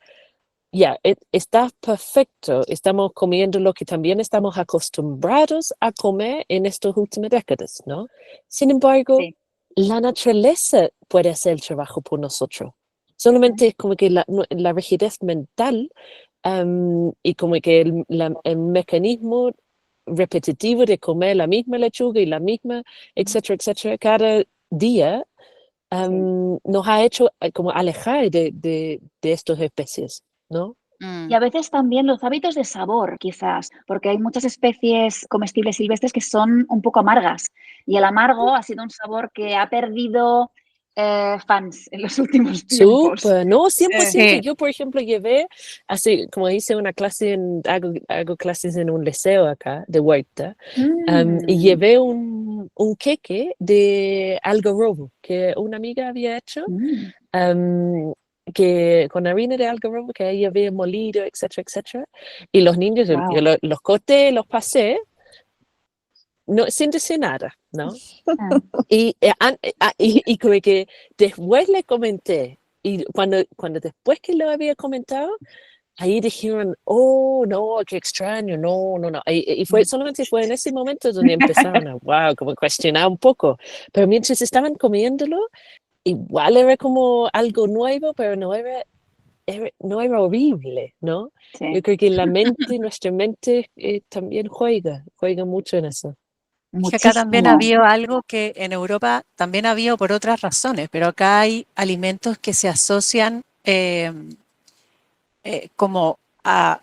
[SPEAKER 4] ya, está perfecto, estamos comiendo lo que también estamos acostumbrados a comer en estas últimas décadas, ¿no? Sin embargo,
[SPEAKER 3] Sí.
[SPEAKER 4] la naturaleza puede hacer el trabajo por nosotros. Solamente es como que la rigidez mental y como que el mecanismo repetitivo de comer la misma lechuga y la misma, etcétera, cada día nos ha hecho como alejar de estas especies, ¿no?
[SPEAKER 3] Y a veces también los hábitos de sabor, quizás, porque hay muchas especies comestibles silvestres que son un poco amargas. Y el amargo ha sido un sabor que ha perdido fans en los últimos tiempos.
[SPEAKER 4] Súper, no, 100%.
[SPEAKER 1] Sí.
[SPEAKER 4] Yo, por ejemplo, llevé, así como hice una clase, hago clases en un liceo acá, de huerta, y llevé un queque de algarrobo que una amiga había hecho, que con harina de algarrobo que ella había molido, etcétera. Y los niños, yo
[SPEAKER 3] Wow.
[SPEAKER 4] los corté, los pasé, no, sin decir nada, ¿no? Y como que después le comenté, y cuando después que lo había comentado, ahí dijeron, oh, no, qué extraño, no. Y solamente fue en ese momento donde empezaron a, wow, como cuestionar un poco. Pero mientras estaban comiéndolo, igual era como algo nuevo, pero no era horrible, ¿no? Yo
[SPEAKER 3] Sí,
[SPEAKER 4] creo que nuestra mente también juega mucho en eso.
[SPEAKER 1] Es que acá también ha
[SPEAKER 3] muchísimo.
[SPEAKER 1] habido algo que en Europa también ha habido por otras razones, pero acá hay alimentos que se asocian como a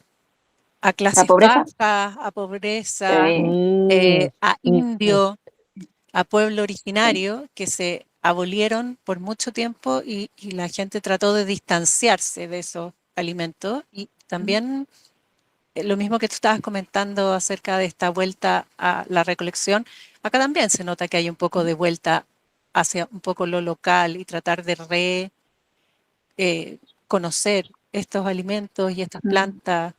[SPEAKER 3] ¿La
[SPEAKER 1] clases
[SPEAKER 3] pobreza?
[SPEAKER 1] bajas, a pobreza,
[SPEAKER 3] Sí.
[SPEAKER 1] a
[SPEAKER 4] Mm, mm.
[SPEAKER 1] indio, a pueblo originario, que se abolieron por mucho tiempo y la gente trató de distanciarse de esos alimentos. Y también lo mismo que tú estabas comentando acerca de esta vuelta a la recolección, acá también se nota que hay un poco de vuelta hacia un poco lo local y tratar de conocer estos alimentos y estas
[SPEAKER 3] Mm.
[SPEAKER 1] plantas.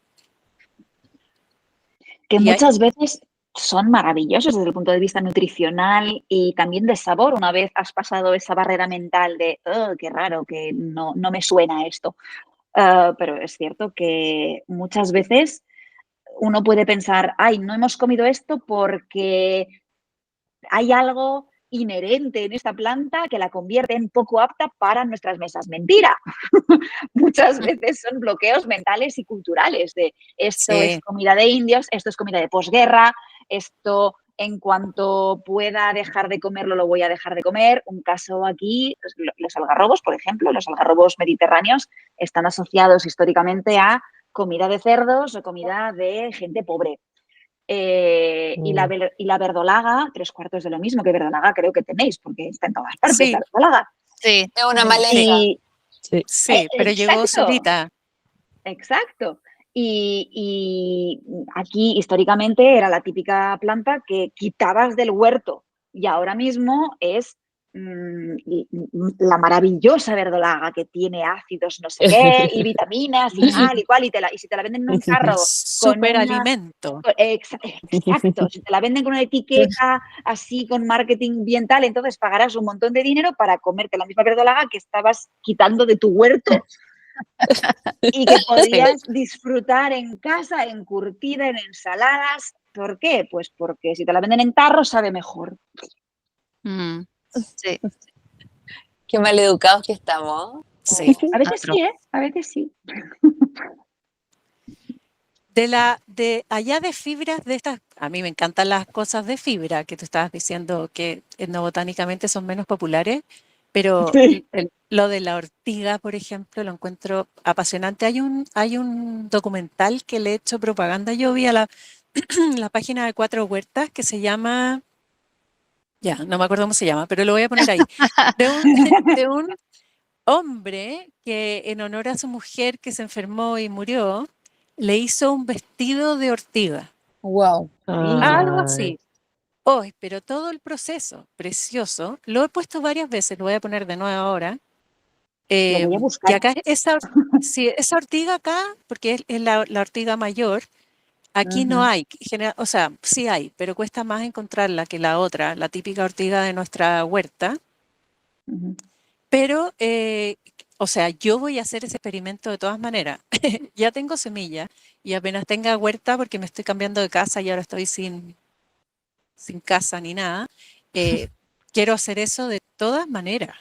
[SPEAKER 3] Que
[SPEAKER 1] Y hay-
[SPEAKER 3] muchas veces son maravillosos desde el punto de vista nutricional y también de sabor, una vez has pasado esa barrera mental de, "Oh, qué raro, que no me suena esto". Pero es cierto que muchas veces uno puede pensar, ay, no hemos comido esto porque hay algo inherente en esta planta que la convierte en poco apta para nuestras mesas. Mentira. Muchas veces son bloqueos mentales y culturales de esto es
[SPEAKER 1] sí,
[SPEAKER 3] comida de indios, esto es comida de posguerra, esto en cuanto pueda dejar de comerlo lo voy a dejar de comer. Un caso aquí, los algarrobos, por ejemplo, los algarrobos mediterráneos están asociados históricamente a comida de cerdos o comida de gente pobre. Y
[SPEAKER 4] Mm.
[SPEAKER 3] la verdolaga, 3/4 de lo mismo que verdolaga creo que tenéis, porque está en todas partes la
[SPEAKER 1] sí,
[SPEAKER 3] verdolaga.
[SPEAKER 2] Sí,
[SPEAKER 5] Es una
[SPEAKER 2] tenemos.
[SPEAKER 5] maleza.
[SPEAKER 3] Y
[SPEAKER 4] Sí.
[SPEAKER 1] sí, pero llegó
[SPEAKER 3] exacto,
[SPEAKER 1] solita.
[SPEAKER 3] exacto. Y aquí históricamente era la típica planta que quitabas del huerto y ahora mismo es la maravillosa verdolaga que tiene ácidos no sé qué y vitaminas y tal y cual y si te la venden en un carro con una...
[SPEAKER 1] Superalimento.
[SPEAKER 3] Exacto, si te la venden con una etiqueta así, con marketing bien tal, entonces pagarás un montón de dinero para comerte la misma verdolaga que estabas quitando de tu huerto y que
[SPEAKER 1] Sí,
[SPEAKER 3] podrías disfrutar en casa, encurtida en ensaladas. ¿Por qué? Pues porque si te la venden en tarro sabe mejor.
[SPEAKER 2] Mm, sí.
[SPEAKER 5] Qué maleducados que estamos.
[SPEAKER 1] sí,
[SPEAKER 3] A veces
[SPEAKER 1] atroz.
[SPEAKER 3] sí, ¿eh? A veces sí.
[SPEAKER 1] De allá de fibras de estas, a mí me encantan las cosas de fibra que tú estabas diciendo que etnobotánicamente son menos populares, pero
[SPEAKER 3] Sí.
[SPEAKER 1] lo de la ortiga, por ejemplo, lo encuentro apasionante. Hay un documental que le he hecho propaganda. Yo vi a la página de Cuatro Huertas que se llama, ya, no me acuerdo cómo se llama, pero lo voy a poner ahí, de un hombre que en honor a su mujer que se enfermó y murió, le hizo un vestido de ortiga.
[SPEAKER 5] Wow.
[SPEAKER 1] Algo
[SPEAKER 4] Ay.
[SPEAKER 1] así. Hoy, pero todo el proceso, precioso, lo he puesto varias veces, lo voy a poner de nuevo ahora.
[SPEAKER 3] Lo voy a
[SPEAKER 1] Que
[SPEAKER 3] buscar.
[SPEAKER 1] acá sí, esa ortiga acá, porque es la ortiga mayor, aquí no
[SPEAKER 3] Ujú,
[SPEAKER 1] hay, o sea, sí hay, pero cuesta más encontrarla que la otra, la típica ortiga de nuestra huerta.
[SPEAKER 3] ujú.
[SPEAKER 1] Pero, o sea, yo voy a hacer ese experimento de todas maneras. Ya tengo semilla y apenas tenga huerta, porque me estoy cambiando de casa y ahora estoy sin casa ni nada, eh, quiero hacer eso de todas maneras.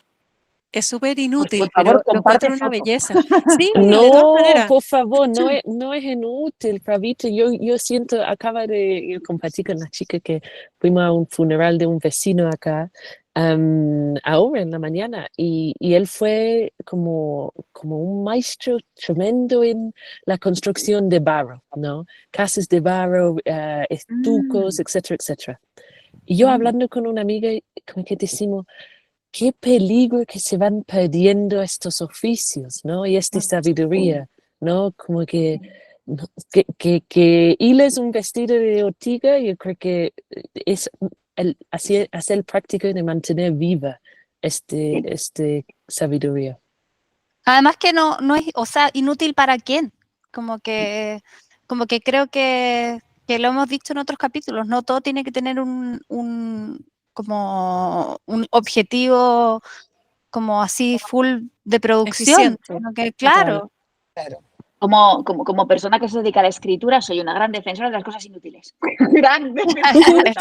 [SPEAKER 1] Es súper
[SPEAKER 3] Pues por
[SPEAKER 1] inútil,
[SPEAKER 3] favor,
[SPEAKER 1] pero lo
[SPEAKER 3] comparte
[SPEAKER 1] encuentro una
[SPEAKER 3] foto.
[SPEAKER 1] belleza. Sí, de todas
[SPEAKER 4] No,
[SPEAKER 1] maneras.
[SPEAKER 4] por favor, no es inútil, Pravita. Yo siento, acaba de yo compartir con una chica que fuimos a un funeral de un vecino acá, ahora en la mañana, y él fue como un maestro tremendo en la construcción de barro, ¿no? Casas de barro, estucos,
[SPEAKER 3] Mm,
[SPEAKER 4] etcétera, etcétera. Y yo
[SPEAKER 3] mm,
[SPEAKER 4] hablando con una amiga, como que decimos, qué peligro que se van perdiendo estos oficios, ¿no? Y esta
[SPEAKER 3] sí.
[SPEAKER 4] sabiduría, ¿no? Como que, no, que hiles un vestido de ortiga, yo creo que es hacer el práctico de mantener viva
[SPEAKER 3] Sí.
[SPEAKER 4] este sabiduría.
[SPEAKER 2] Además que no es, o sea, inútil para quién. Como que, como que creo que lo hemos dicho en otros capítulos, no todo tiene que tener como un objetivo como así full de producción.
[SPEAKER 1] Eficiente.
[SPEAKER 2] Sino que,
[SPEAKER 1] Total.
[SPEAKER 2] claro,
[SPEAKER 5] Claro.
[SPEAKER 3] Como persona que se dedica a la escritura, soy una gran defensora de las cosas inútiles. Gran defensora.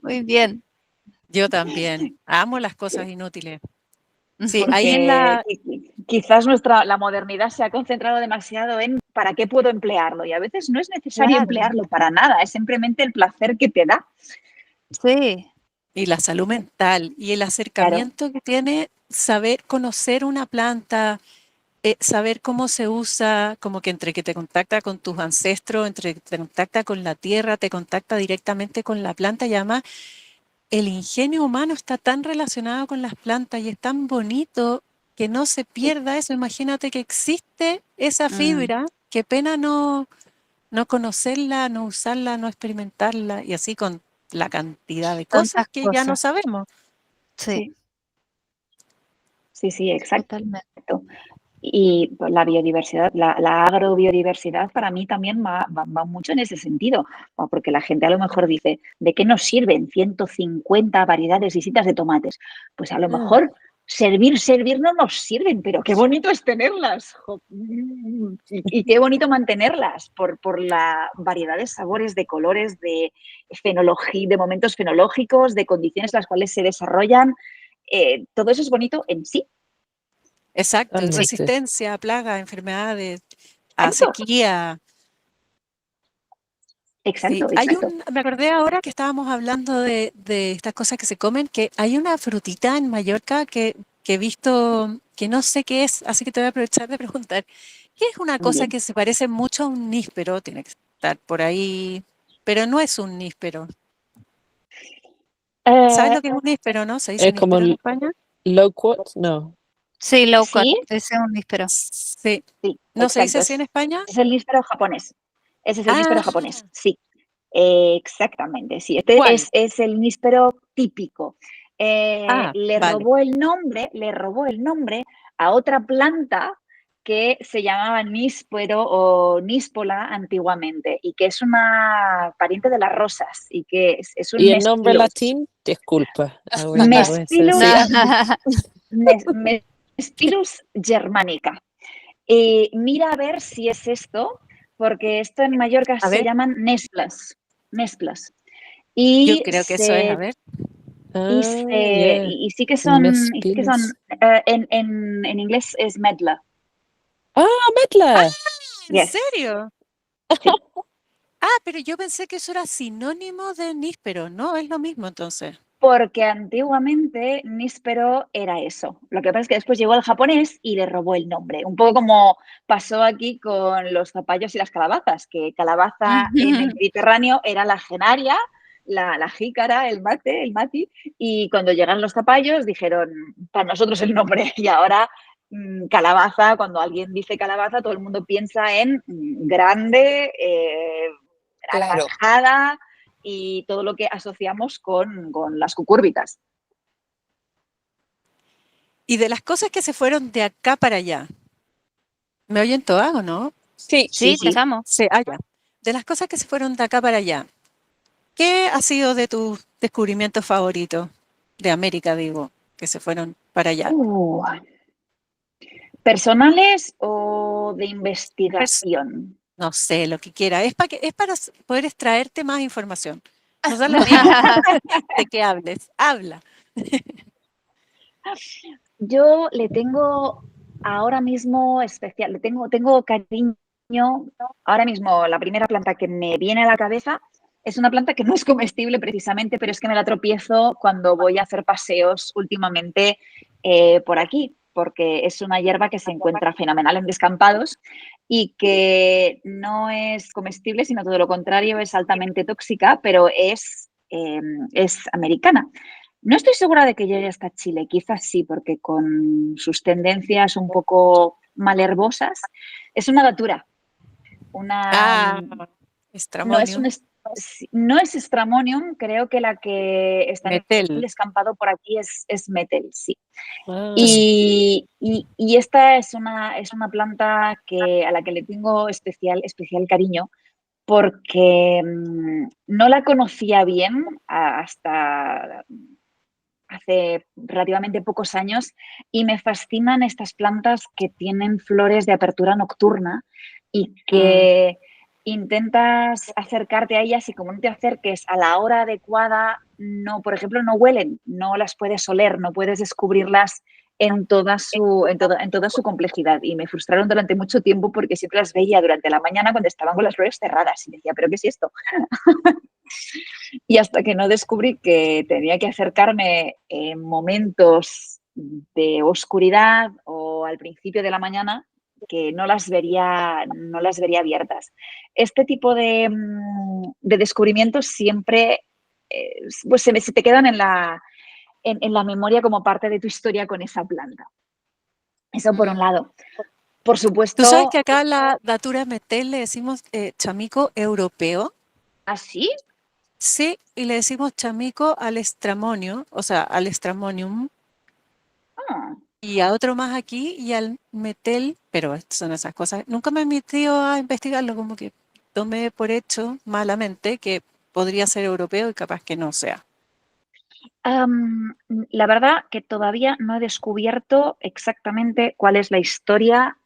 [SPEAKER 2] muy bien.
[SPEAKER 1] Yo también. Amo las cosas inútiles. Sí, ahí en
[SPEAKER 3] Porque
[SPEAKER 1] la,
[SPEAKER 3] quizás la modernidad se ha concentrado demasiado en para qué puedo emplearlo y a veces no es necesario
[SPEAKER 2] Claro,
[SPEAKER 3] emplearlo para nada, es simplemente el placer que te da.
[SPEAKER 2] sí.
[SPEAKER 1] y la salud mental y el
[SPEAKER 3] Claro.
[SPEAKER 1] acercamiento que tiene saber conocer una planta, saber cómo se usa, como que entre que te contacta con tus ancestros, entre que te contacta con la tierra, te contacta directamente con la planta y además el ingenio humano está tan relacionado con las plantas y es tan bonito que no se pierda eso. Imagínate que existe esa
[SPEAKER 2] Mm,
[SPEAKER 1] fibra, qué pena no conocerla, no usarla, no experimentarla y así con la cantidad de cosas
[SPEAKER 2] tantas
[SPEAKER 1] que ya no
[SPEAKER 2] cosas.
[SPEAKER 1] sabemos.
[SPEAKER 2] Sí.
[SPEAKER 3] Sí. sí, exacto.
[SPEAKER 2] Totalmente.
[SPEAKER 3] Y pues, la biodiversidad, la agrobiodiversidad para mí también va mucho en ese sentido, porque la gente a lo mejor dice, ¿de qué nos sirven 150 variedades distintas de tomates? Pues a lo mejor servir no nos sirven, pero qué bonito es tenerlas. Y qué bonito mantenerlas por la variedad de sabores, de colores, de de momentos fenológicos, de condiciones en las cuales se desarrollan. Todo eso es bonito en sí.
[SPEAKER 1] Exacto, y
[SPEAKER 4] Totalmente.
[SPEAKER 1] resistencia a plagas, enfermedades, a
[SPEAKER 3] Exacto,
[SPEAKER 1] sequía. Sí,
[SPEAKER 3] exacto,
[SPEAKER 1] hay
[SPEAKER 3] exacto.
[SPEAKER 1] me acordé ahora que estábamos hablando de estas cosas que se comen, que hay una frutita en Mallorca que he visto, que no sé qué es, así que te voy a aprovechar de preguntar. ¿Qué es una
[SPEAKER 3] Muy
[SPEAKER 1] cosa
[SPEAKER 3] bien.
[SPEAKER 1] que se parece mucho a un níspero? Tiene que estar por ahí, pero no es un níspero. ¿Sabes
[SPEAKER 3] Eh,
[SPEAKER 1] lo que es un níspero, no? ¿Se dice
[SPEAKER 4] Es como
[SPEAKER 1] níspero en España?
[SPEAKER 4] loquat, no.
[SPEAKER 2] Sí, low cut,
[SPEAKER 3] sí,
[SPEAKER 2] ese es un níspero.
[SPEAKER 1] Sí.
[SPEAKER 3] sí,
[SPEAKER 1] ¿No se dice
[SPEAKER 3] exacto.
[SPEAKER 1] así en España?
[SPEAKER 3] Es el níspero japonés. Ese es el níspero
[SPEAKER 1] Ah,
[SPEAKER 3] japonés, sí. Exactamente, sí. Este
[SPEAKER 1] ¿cuál?
[SPEAKER 3] es el níspero típico.
[SPEAKER 1] Ah, vale.
[SPEAKER 3] Le robó el nombre a otra planta que se llamaba níspero o níspola antiguamente y que es una pariente de las rosas y que es un
[SPEAKER 4] Y el nombre
[SPEAKER 3] Mespilus.
[SPEAKER 4] latín, disculpa, ahora voy a ser
[SPEAKER 3] Mespilus,
[SPEAKER 4] así.
[SPEAKER 3] Mespilus germanica. Y mira a ver si es esto, porque esto en Mallorca
[SPEAKER 1] A
[SPEAKER 3] se
[SPEAKER 1] ver,
[SPEAKER 3] llaman nesplas. Nesplas.
[SPEAKER 1] yo
[SPEAKER 3] Y
[SPEAKER 1] creo que eso es, a ver.
[SPEAKER 4] Ah, ya.
[SPEAKER 3] y sí que son,
[SPEAKER 4] Mespilus.
[SPEAKER 3] en inglés es medlar.
[SPEAKER 4] Ah, Metla.
[SPEAKER 1] ¿En
[SPEAKER 3] Yes,
[SPEAKER 1] serio?
[SPEAKER 3] sí.
[SPEAKER 1] Ah, pero yo pensé que eso era sinónimo de níspero, ¿no? Es lo mismo entonces.
[SPEAKER 3] Porque antiguamente níspero era eso. Lo que pasa es que después llegó el japonés y le robó el nombre. Un poco como pasó aquí con los zapallos y las calabazas, que calabaza en el Mediterráneo era la genaria, la jícara, el mate, el mati, y cuando llegan los zapallos dijeron, para nosotros el nombre, y ahora calabaza, cuando alguien dice calabaza, todo el mundo piensa en grande,
[SPEAKER 5] Claro.
[SPEAKER 3] anaranjada, y todo lo que asociamos con las cucúrbitas.
[SPEAKER 1] Y de las cosas que se fueron de acá para allá, ¿me oyen todas o no?
[SPEAKER 5] Sí,
[SPEAKER 3] Sí,
[SPEAKER 2] Sí, te
[SPEAKER 3] sí.
[SPEAKER 2] amo.
[SPEAKER 1] Sí, allá. De las cosas que se fueron de acá para allá, ¿qué ha sido de tus descubrimientos favoritos de América, digo, que se fueron para allá?
[SPEAKER 3] ¿Personales o de
[SPEAKER 1] Pers-
[SPEAKER 3] investigación?
[SPEAKER 1] no sé, lo que quiera. Es para poder extraerte más información. Nos da lo mismo de que hables. Habla.
[SPEAKER 3] Yo le tengo ahora mismo especial, tengo cariño. Ahora mismo la primera planta que me viene a la cabeza es una planta que no es comestible precisamente, pero es que me la tropiezo cuando voy a hacer paseos últimamente por aquí, porque es una hierba que se encuentra fenomenal en descampados y que no es comestible, sino todo lo contrario, es altamente tóxica, pero es americana. No estoy segura de que llegue hasta Chile, quizás sí, porque con sus tendencias un poco malherbosas, es una datura, una,
[SPEAKER 1] Ah,
[SPEAKER 3] no es
[SPEAKER 1] Stramonium,
[SPEAKER 3] no es Stramonium, creo que la que está en el
[SPEAKER 1] Metel.
[SPEAKER 3] descampado por aquí es Metel, sí.
[SPEAKER 4] Ah,
[SPEAKER 3] Y esta es una planta a la que le tengo especial cariño porque no la conocía bien hasta hace relativamente pocos años y me fascinan estas plantas que tienen flores de apertura nocturna y
[SPEAKER 1] Mm.
[SPEAKER 3] que intentas acercarte a ellas y como no te acerques a la hora adecuada, no, por ejemplo, no huelen, no las puedes oler, no puedes descubrirlas en toda su complejidad. Y me frustraron durante mucho tiempo porque siempre las veía durante la mañana cuando estaban con las flores cerradas y decía, ¿pero qué es esto? Y hasta que no descubrí que tenía que acercarme en momentos de oscuridad o al principio de la mañana, que no las vería abiertas. Este tipo de descubrimientos siempre pues se te quedan en la memoria como parte de tu historia con esa planta. Eso por un lado. Por
[SPEAKER 1] Tú sabes que
[SPEAKER 3] supuesto,
[SPEAKER 1] acá a la Datura Metel le decimos chamico europeo,
[SPEAKER 3] así.
[SPEAKER 1] sí, y le decimos chamico al estramonio, o sea, al estramonium,
[SPEAKER 3] Ah,
[SPEAKER 1] y a otro más aquí y al metel, pero son esas cosas. Nunca me he metido a investigarlo, como que tomé por hecho malamente que podría ser europeo y capaz que no sea.
[SPEAKER 3] La verdad que todavía no he descubierto exactamente cuál es la historia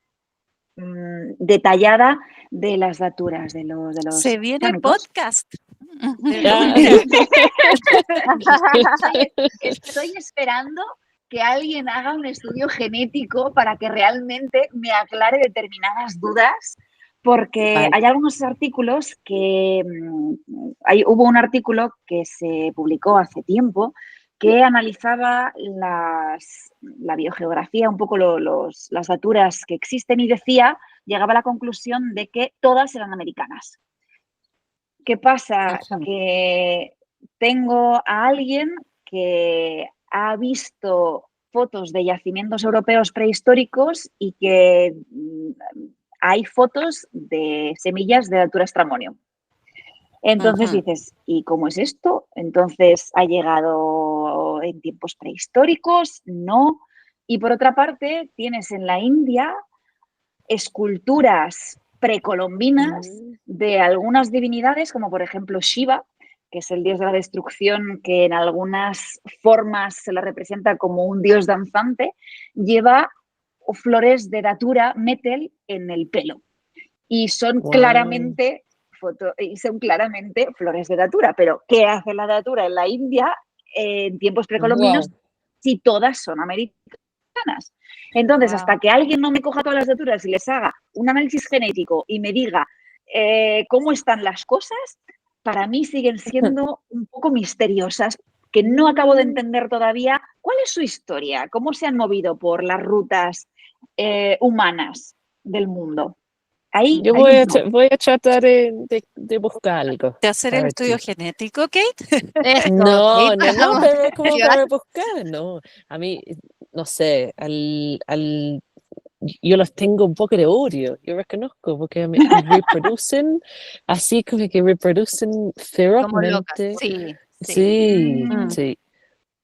[SPEAKER 3] detallada de las daturas de los
[SPEAKER 1] Se viene
[SPEAKER 3] chamicos.
[SPEAKER 1] podcast.
[SPEAKER 4] Ya.
[SPEAKER 3] Estoy esperando que alguien haga un estudio genético para que realmente me aclare determinadas dudas, porque
[SPEAKER 1] Vale.
[SPEAKER 3] hay algunos artículos que... hubo un artículo que se publicó hace tiempo que analizaba la biogeografía, un poco las daturas que existen y llegaba a la conclusión de que todas eran americanas. ¿Qué pasa?
[SPEAKER 2] Ajá.
[SPEAKER 3] Que tengo a alguien que ha visto fotos de yacimientos europeos prehistóricos y que hay fotos de semillas de Datura stramonium. Entonces dices, ¿y cómo es esto? Entonces, ¿ha llegado en tiempos prehistóricos? No. Y por otra parte, tienes en la India esculturas precolombinas de algunas divinidades, como por ejemplo Shiva, que es el dios de la destrucción, que en algunas formas se le representa como un dios danzante, lleva flores de datura metal en el pelo. Y son claramente flores de datura. Pero ¿qué hace la datura en la India en tiempos precolombinos si todas son americanas? Entonces, hasta que alguien no me coja todas las daturas y les haga un análisis genético y me diga cómo están las cosas, para mí siguen siendo un poco misteriosas, que no acabo de entender todavía cuál es su historia, cómo se han movido por las rutas humanas del mundo. Ahí,
[SPEAKER 4] Yo voy a tratar de buscar algo.
[SPEAKER 1] ¿De hacer el
[SPEAKER 4] para
[SPEAKER 1] estudio
[SPEAKER 4] ti.
[SPEAKER 1] genético, Kate?
[SPEAKER 2] Eso,
[SPEAKER 4] No,
[SPEAKER 2] Kate,
[SPEAKER 4] pero ¿cómo
[SPEAKER 2] motivar.
[SPEAKER 4] para buscar? No, a mí, no sé, yo los tengo un poco de odio, yo reconozco, porque me reproducen, así como que reproducen
[SPEAKER 2] Como locas.
[SPEAKER 4] ferozmente.
[SPEAKER 2] Sí.
[SPEAKER 4] Sí,
[SPEAKER 3] Mm.
[SPEAKER 4] sí.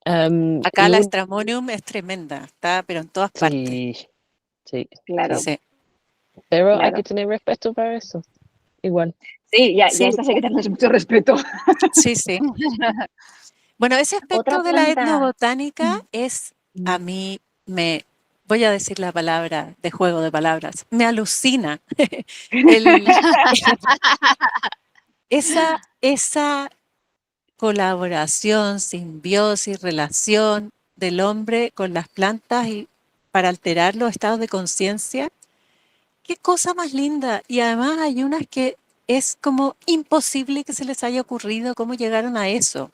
[SPEAKER 1] Acá
[SPEAKER 4] y
[SPEAKER 1] la
[SPEAKER 4] un-
[SPEAKER 1] Stramonium es tremenda, está pero en todas partes.
[SPEAKER 4] sí, sí,
[SPEAKER 3] Claro,
[SPEAKER 1] Sí,
[SPEAKER 4] pero hay
[SPEAKER 3] claro.
[SPEAKER 4] que tener respeto para eso, igual.
[SPEAKER 3] Sí, ya
[SPEAKER 1] sí,
[SPEAKER 3] estas hay que tenerles mucho respeto.
[SPEAKER 1] sí, sí. Bueno, ese
[SPEAKER 3] Otra
[SPEAKER 1] aspecto de la
[SPEAKER 3] planta.
[SPEAKER 1] etnobotánica es, a mí voy a decir la palabra de juego de palabras, me alucina. El- esa colaboración, simbiosis, relación del hombre con las plantas y para alterar los estados de conciencia. Qué cosa más linda. Y además hay unas que es como imposible que se les haya ocurrido cómo llegaron a eso.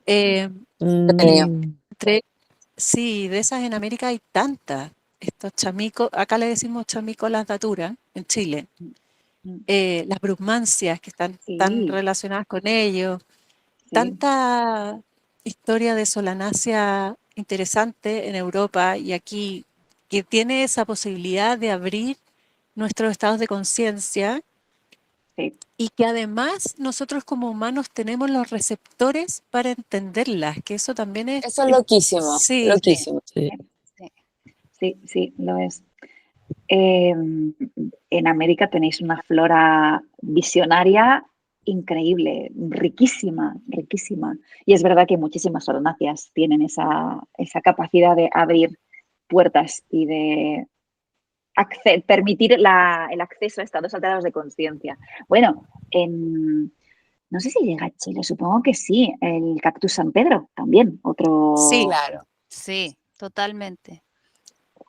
[SPEAKER 1] Eh,
[SPEAKER 4] Mm,
[SPEAKER 1] sí, de esas en América hay tantas. Estos chamicos, acá le decimos chamico las daturas en Chile. Las brugmancias que están tan
[SPEAKER 3] Sí,
[SPEAKER 1] relacionadas con ellos.
[SPEAKER 3] sí.
[SPEAKER 1] Tanta historia de Solanaceae interesante en Europa y aquí que tiene esa posibilidad de abrir nuestros estados de conciencia
[SPEAKER 3] Sí.
[SPEAKER 1] y que además nosotros como humanos tenemos los receptores para entenderlas, que eso también es...
[SPEAKER 5] Eso es loquísimo,
[SPEAKER 1] Sí,
[SPEAKER 5] loquísimo.
[SPEAKER 4] sí.
[SPEAKER 3] Sí, lo es. En América tenéis una flora visionaria increíble, riquísima, riquísima. Y es verdad que muchísimas solanáceas tienen esa capacidad de abrir puertas y de permitir el acceso a estados alterados de conciencia. Bueno, no sé si llega a Chile, supongo que sí. El cactus San Pedro también,
[SPEAKER 1] sí,
[SPEAKER 3] otro.
[SPEAKER 5] Claro.
[SPEAKER 2] Sí, totalmente.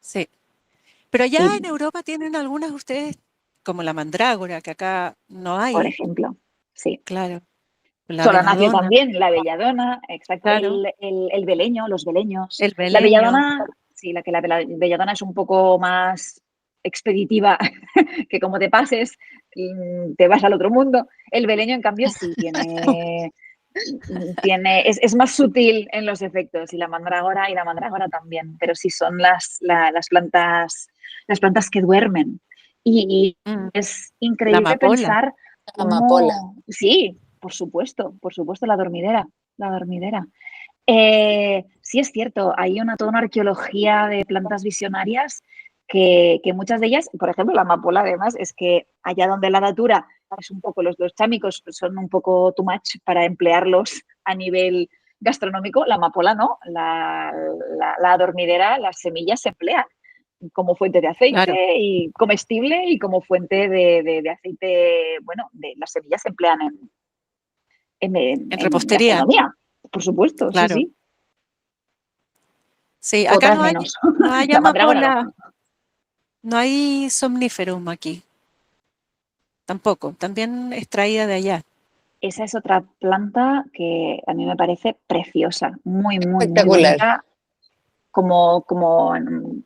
[SPEAKER 1] sí. Pero ya
[SPEAKER 3] Sí,
[SPEAKER 1] en Europa tienen algunas ustedes, como la mandrágora, que acá no
[SPEAKER 3] por
[SPEAKER 1] hay,
[SPEAKER 3] ejemplo, sí.
[SPEAKER 1] claro. La
[SPEAKER 3] Solanácea
[SPEAKER 1] belladona,
[SPEAKER 3] también, la belladona, exacto.
[SPEAKER 1] claro.
[SPEAKER 3] El beleño, los beleños.
[SPEAKER 1] El
[SPEAKER 3] La
[SPEAKER 1] beleño,
[SPEAKER 3] belladona, sí, la belladona es un poco más expeditiva, que como te pases, te vas al otro mundo. El beleño, en cambio, sí, es más sutil en los efectos, y la mandrágora también, pero sí son las plantas que duermen. Y
[SPEAKER 1] mm,
[SPEAKER 3] es
[SPEAKER 1] la
[SPEAKER 3] increíble
[SPEAKER 1] amapola.
[SPEAKER 3] pensar
[SPEAKER 5] Amapola.
[SPEAKER 3] sí, por supuesto, la dormidera. sí es cierto, hay toda una arqueología de plantas visionarias que muchas de ellas, por ejemplo, la amapola, además, es que allá donde la datura es un poco, los chámicos son un poco too much para emplearlos a nivel gastronómico, la amapola no, la dormidera, las semillas se emplean como fuente de aceite
[SPEAKER 1] Claro.
[SPEAKER 3] y comestible y como fuente de aceite, bueno, las semillas se emplean en
[SPEAKER 1] repostería,
[SPEAKER 3] gastronomía, por supuesto, sí,
[SPEAKER 1] claro.
[SPEAKER 3] sí.
[SPEAKER 1] Sí, acá
[SPEAKER 3] Otras
[SPEAKER 1] no hay,
[SPEAKER 3] menos.
[SPEAKER 1] no hay
[SPEAKER 3] La mandrágora
[SPEAKER 1] amapola,
[SPEAKER 3] no.
[SPEAKER 1] no hay somníferum aquí, tampoco, también extraída de allá.
[SPEAKER 3] Esa es otra planta que a mí me parece preciosa, muy, muy, muy
[SPEAKER 5] Espectacular.
[SPEAKER 3] bonita, como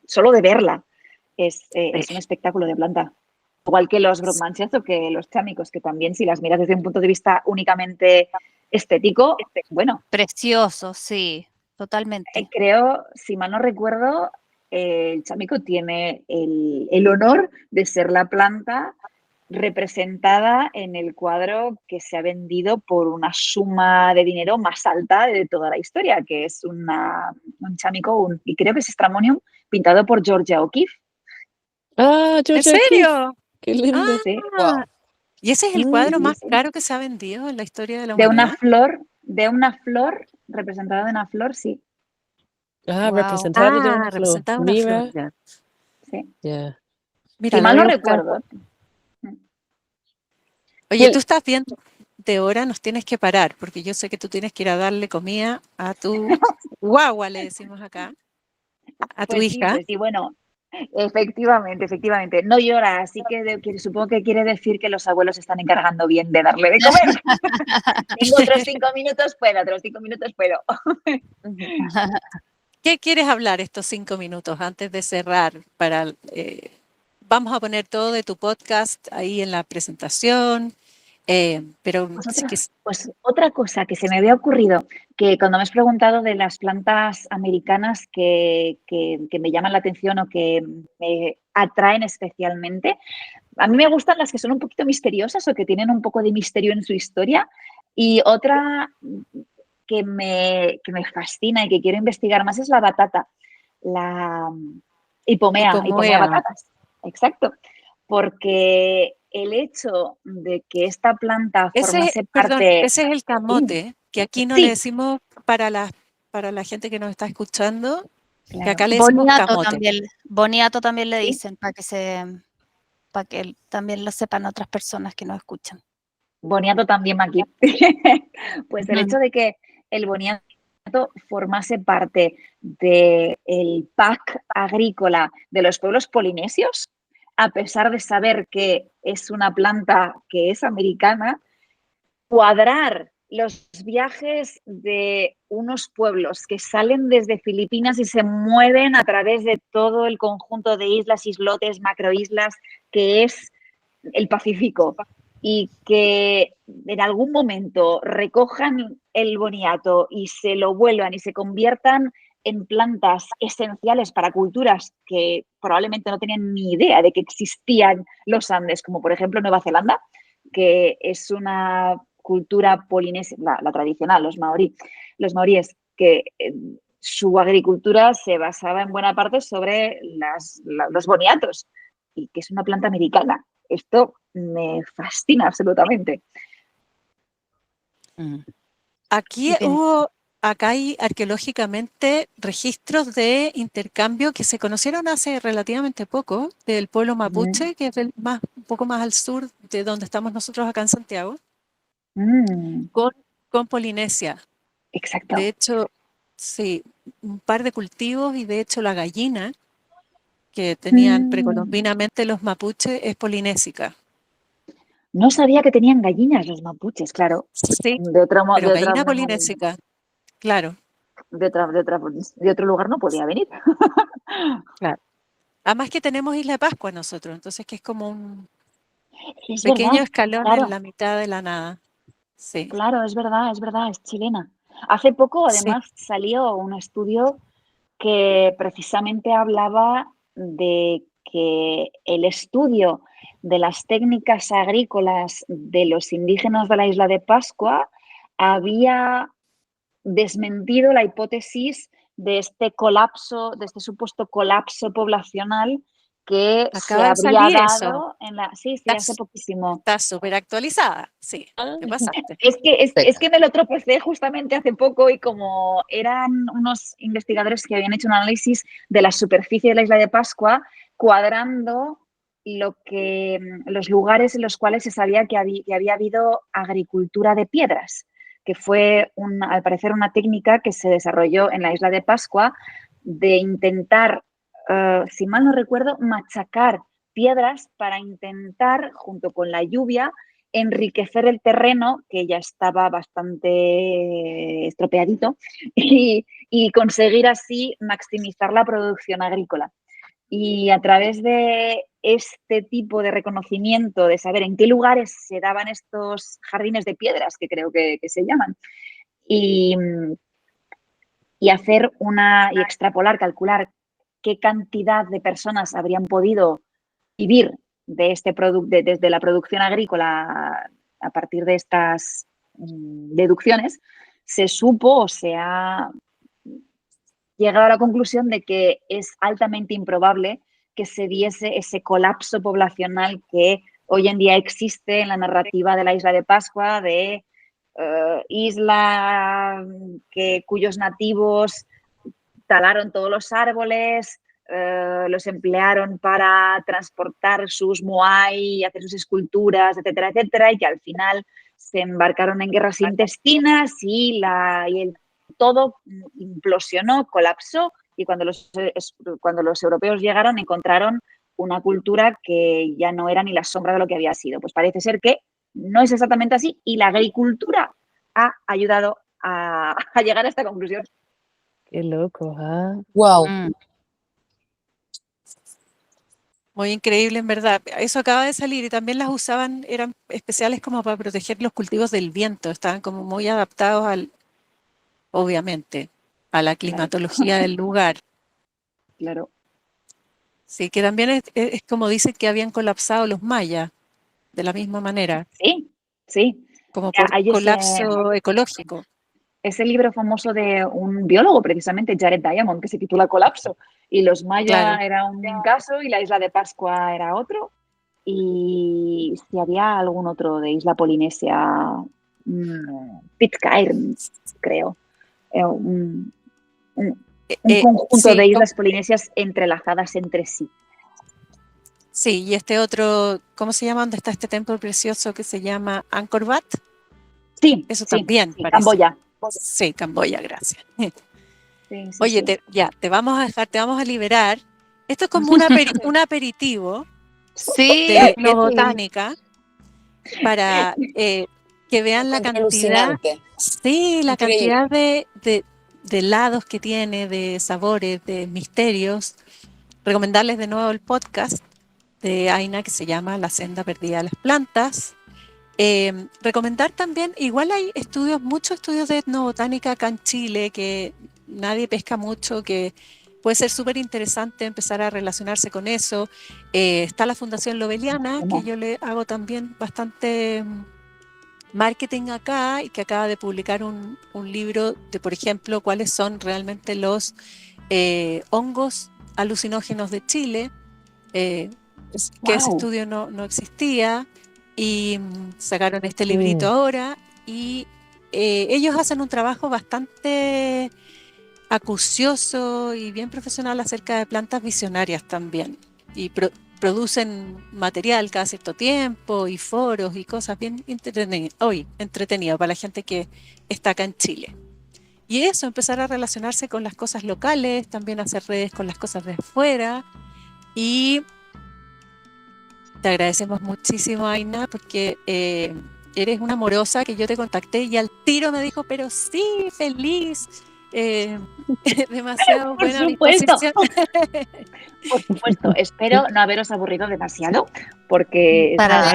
[SPEAKER 3] solo de verla es un espectáculo de planta. Igual que los brommansias o que los chámicos, que también si las miras desde un punto de vista únicamente estético, bueno,
[SPEAKER 2] Precioso, sí, totalmente.
[SPEAKER 3] creo, si mal no recuerdo, el chámico tiene el honor de ser la planta representada en el cuadro que se ha vendido por una suma de dinero más alta de toda la historia, que es un chámico, y creo que es Stramonium, pintado por Georgia O'Keeffe.
[SPEAKER 4] Ah,
[SPEAKER 1] ¿En
[SPEAKER 4] Georgia O'Keeffe,
[SPEAKER 1] serio?
[SPEAKER 4] qué lindo.
[SPEAKER 3] Sí.
[SPEAKER 5] Wow.
[SPEAKER 1] ¿Y ese es el
[SPEAKER 4] Mm,
[SPEAKER 1] cuadro
[SPEAKER 3] Sí,
[SPEAKER 1] más
[SPEAKER 3] sí.
[SPEAKER 1] caro que se ha vendido en la historia de la
[SPEAKER 3] De una
[SPEAKER 1] humanidad?
[SPEAKER 3] flor, representada de una flor, sí.
[SPEAKER 4] Ah,
[SPEAKER 2] Wow.
[SPEAKER 4] representado de una flor.
[SPEAKER 1] Representaba una flor,
[SPEAKER 4] Mira,
[SPEAKER 1] ya.
[SPEAKER 3] Sí.
[SPEAKER 4] ya.
[SPEAKER 1] Mira,
[SPEAKER 3] Si
[SPEAKER 1] la
[SPEAKER 3] mal
[SPEAKER 1] voy
[SPEAKER 3] no
[SPEAKER 1] a buscar.
[SPEAKER 3] recuerdo.
[SPEAKER 1] Oye, tú estás viendo de hora, nos tienes que parar, porque yo sé que tú tienes que ir a darle comida a tu guagua, le decimos acá, a tu hija.
[SPEAKER 3] Pues sí, bueno, efectivamente. No llora, así que supongo que quiere decir que los abuelos están encargando bien de darle de comer. Tengo otros 5 minutos, puedo.
[SPEAKER 1] ¿Qué quieres hablar estos 5 minutos antes de cerrar? Vamos a poner todo de tu podcast ahí en la presentación, pero sí que
[SPEAKER 3] Pues otra cosa que se me había ocurrido, que cuando me has preguntado de las plantas americanas que me llaman la atención o que me atraen especialmente, a mí me gustan las que son un poquito misteriosas o que tienen un poco de misterio en su historia. Y otra que me fascina y que quiero investigar más es la batata, la hipomea
[SPEAKER 1] hipomoea.
[SPEAKER 3] batatas. Exacto. Porque el hecho de que esta planta formase
[SPEAKER 1] Perdón,
[SPEAKER 3] parte...
[SPEAKER 1] ese es el camote, que aquí no le
[SPEAKER 3] Sí,
[SPEAKER 1] decimos para la gente que nos está escuchando, que
[SPEAKER 3] claro.
[SPEAKER 1] acá le decimos
[SPEAKER 2] Boniato
[SPEAKER 1] camote.
[SPEAKER 2] boniato también le
[SPEAKER 3] Sí.
[SPEAKER 2] dicen para que también lo sepan otras personas que nos escuchan.
[SPEAKER 3] Boniato también aquí. Pues el hecho de que el boniato formase parte del pack agrícola de los pueblos polinesios, a pesar de saber que es una planta que es americana, cuadrar los viajes de unos pueblos que salen desde Filipinas y se mueven a través de todo el conjunto de islas, islotes, macroislas, que es el Pacífico, y que en algún momento recojan el boniato y se lo vuelvan y se conviertan en plantas esenciales para culturas que probablemente no tenían ni idea de que existían los Andes, como por ejemplo Nueva Zelanda, que es una cultura polinesia, la tradicional, los maoríes, que su agricultura se basaba en buena parte sobre los boniatos y que es una planta americana. Esto me fascina absolutamente.
[SPEAKER 1] Aquí
[SPEAKER 2] Bien.
[SPEAKER 1] acá hay arqueológicamente registros de intercambio que se conocieron hace relativamente poco del pueblo mapuche, que es un poco más al sur de donde estamos nosotros acá en Santiago, con Polinesia.
[SPEAKER 3] Exacto.
[SPEAKER 1] De hecho, sí, un par de cultivos y de hecho la gallina que tenían precolombinamente los mapuches es polinésica.
[SPEAKER 3] No sabía que tenían gallinas los mapuches, claro.
[SPEAKER 1] Sí,
[SPEAKER 3] De otro
[SPEAKER 1] gallina polinésica, claro.
[SPEAKER 3] De otro lugar no podía venir.
[SPEAKER 1] Claro. Además que tenemos Isla de Pascua nosotros, entonces que es como un
[SPEAKER 3] Es
[SPEAKER 1] pequeño
[SPEAKER 3] verdad,
[SPEAKER 1] escalón
[SPEAKER 3] claro.
[SPEAKER 1] en la mitad de la nada. Sí.
[SPEAKER 3] Claro, es verdad, es chilena. Hace poco,
[SPEAKER 1] Sí.
[SPEAKER 3] además, salió un estudio que precisamente hablaba de que el estudio de las técnicas agrícolas de los indígenas de la isla de Pascua había desmentido la hipótesis de este colapso, de este supuesto colapso poblacional que
[SPEAKER 1] Acaba de
[SPEAKER 3] se habría
[SPEAKER 1] salir eso.
[SPEAKER 3] dado en la... Sí, hace poquísimo.
[SPEAKER 1] Está súper actualizada, sí, te pasaste.
[SPEAKER 3] Es que me lo tropecé justamente hace poco y como eran unos investigadores que habían hecho un análisis de la superficie de la isla de Pascua, cuadrando los lugares en los cuales se sabía que había habido agricultura de piedras, que fue, al parecer, una técnica que se desarrolló en la isla de Pascua de intentar, si mal no recuerdo, machacar piedras para intentar, junto con la lluvia, enriquecer el terreno, que ya estaba bastante estropeadito, y conseguir así maximizar la producción agrícola. Y a través de este tipo de reconocimiento, de saber en qué lugares se daban estos jardines de piedras, que creo que se llaman, y hacer y extrapolar, calcular qué cantidad de personas habrían podido vivir de este desde la producción agrícola a partir de estas deducciones, se supo o se ha llegado a la conclusión de que es altamente improbable que se diese ese colapso poblacional que hoy en día existe en la narrativa de la isla de Pascua, de isla cuyos nativos talaron todos los árboles, los emplearon para transportar sus moai, hacer sus esculturas, etcétera, etcétera, y que al final se embarcaron en guerras intestinas y todo implosionó, colapsó, y cuando los europeos llegaron encontraron una cultura que ya no era ni la sombra de lo que había sido. Pues parece ser que no es exactamente así, y la agricultura ha ayudado a llegar a esta conclusión.
[SPEAKER 4] Qué loco, ¿ah?
[SPEAKER 5] Wow.
[SPEAKER 1] Muy increíble, en verdad. Eso acaba de salir y también las usaban, eran especiales como para proteger los cultivos del viento. Estaban como muy adaptados obviamente, a la climatología del lugar.
[SPEAKER 3] Claro.
[SPEAKER 1] Sí, que también es como dicen que habían colapsado los mayas, de la misma manera.
[SPEAKER 3] Sí.
[SPEAKER 1] Como por colapso ecológico.
[SPEAKER 3] Ese libro famoso de un biólogo, precisamente, Jared Diamond, que se titula Colapso. Y los mayas era un caso y la isla de Pascua era otro. Y si había algún otro de isla polinesia, Pitcairn, creo. Un conjunto de islas polinesias entrelazadas entre sí.
[SPEAKER 1] Sí, y este otro, ¿cómo se llama? ¿Dónde está este templo precioso que se llama Angkor Wat?
[SPEAKER 3] Sí,
[SPEAKER 1] eso también parece.
[SPEAKER 3] Camboya.
[SPEAKER 1] Sí, Camboya, gracias.
[SPEAKER 3] Sí,
[SPEAKER 1] Oye,
[SPEAKER 3] sí.
[SPEAKER 1] te vamos a dejar, te vamos a liberar. Esto es como un aperitivo de Etnobotánica para que vean la cantidad, la cantidad de helados que tiene, de sabores, de misterios. Recomendarles de nuevo el podcast de Aina que se llama La senda perdida de las plantas. Recomendar también, igual hay muchos estudios de etnobotánica acá en Chile que nadie pesca mucho, que puede ser súper interesante empezar a relacionarse con eso. Está la Fundación Loveliana, que yo le hago también bastante marketing acá y que acaba de publicar un libro de, por ejemplo, cuáles son realmente los hongos alucinógenos de Chile, que ese estudio no existía. Y sacaron este librito ahora y ellos hacen un trabajo bastante acucioso y bien profesional acerca de plantas visionarias también. Y producen material cada cierto tiempo y foros y cosas bien entretenidas para la gente que está acá en Chile. Y eso, empezar a relacionarse con las cosas locales, también hacer redes con las cosas de afuera. Y te agradecemos muchísimo, Aina, porque eres una amorosa que yo te contacté y al tiro me dijo, pero sí, feliz, demasiado buena disposición.
[SPEAKER 3] Por supuesto, espero no haberos aburrido demasiado, porque
[SPEAKER 2] para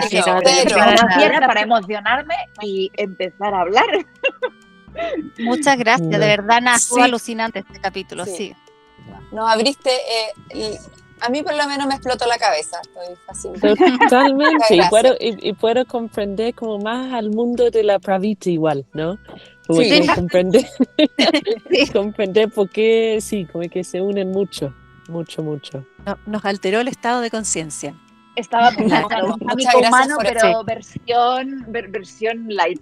[SPEAKER 3] emocionarme y empezar a hablar.
[SPEAKER 2] Muchas gracias, de verdad, fue alucinante este capítulo, sí.
[SPEAKER 5] Nos abriste... a mí por lo menos me explotó la cabeza, estoy fascinada.
[SPEAKER 4] Totalmente, y puedo comprender como más al mundo de la pravita igual, ¿no? Tuve
[SPEAKER 5] Sí.
[SPEAKER 4] que comprender,
[SPEAKER 2] Sí.
[SPEAKER 4] comprender por qué, sí, como que se unen mucho, mucho, mucho.
[SPEAKER 1] Nos alteró el estado de conciencia.
[SPEAKER 3] Estaba pensando
[SPEAKER 2] Claro.
[SPEAKER 3] un
[SPEAKER 5] Muchas
[SPEAKER 3] amigo
[SPEAKER 5] gracias
[SPEAKER 3] humano,
[SPEAKER 5] por-
[SPEAKER 3] pero versión light.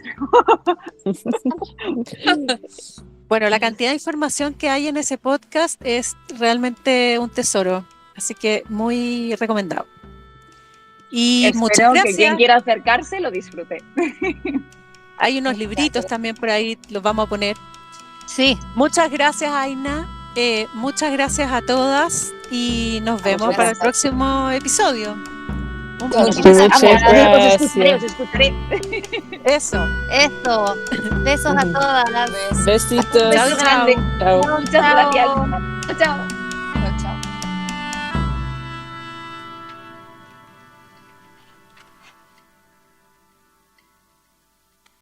[SPEAKER 1] Bueno, la cantidad de información que hay en ese podcast es realmente un tesoro, así que muy recomendado. Y muchas
[SPEAKER 3] Espero que
[SPEAKER 1] gracias.
[SPEAKER 3] quien quiera acercarse lo disfrute.
[SPEAKER 1] Hay unos libritos también por ahí, los vamos a poner.
[SPEAKER 2] Sí,
[SPEAKER 1] Muchas gracias, Aina. Muchas gracias a todas y nos vemos
[SPEAKER 5] muchas
[SPEAKER 1] para el
[SPEAKER 5] gracias.
[SPEAKER 1] próximo episodio. Un
[SPEAKER 5] Muchas
[SPEAKER 1] placer.
[SPEAKER 4] Muchas
[SPEAKER 3] Vamos, os
[SPEAKER 4] gracias.
[SPEAKER 3] escucharé.
[SPEAKER 1] Eso.
[SPEAKER 2] eso. Besos a todas.
[SPEAKER 5] Besos.
[SPEAKER 4] Besitos.
[SPEAKER 1] Chao,
[SPEAKER 3] Beso
[SPEAKER 1] chao.
[SPEAKER 3] grande.
[SPEAKER 4] Chao.
[SPEAKER 3] Muchas gracias. Chao.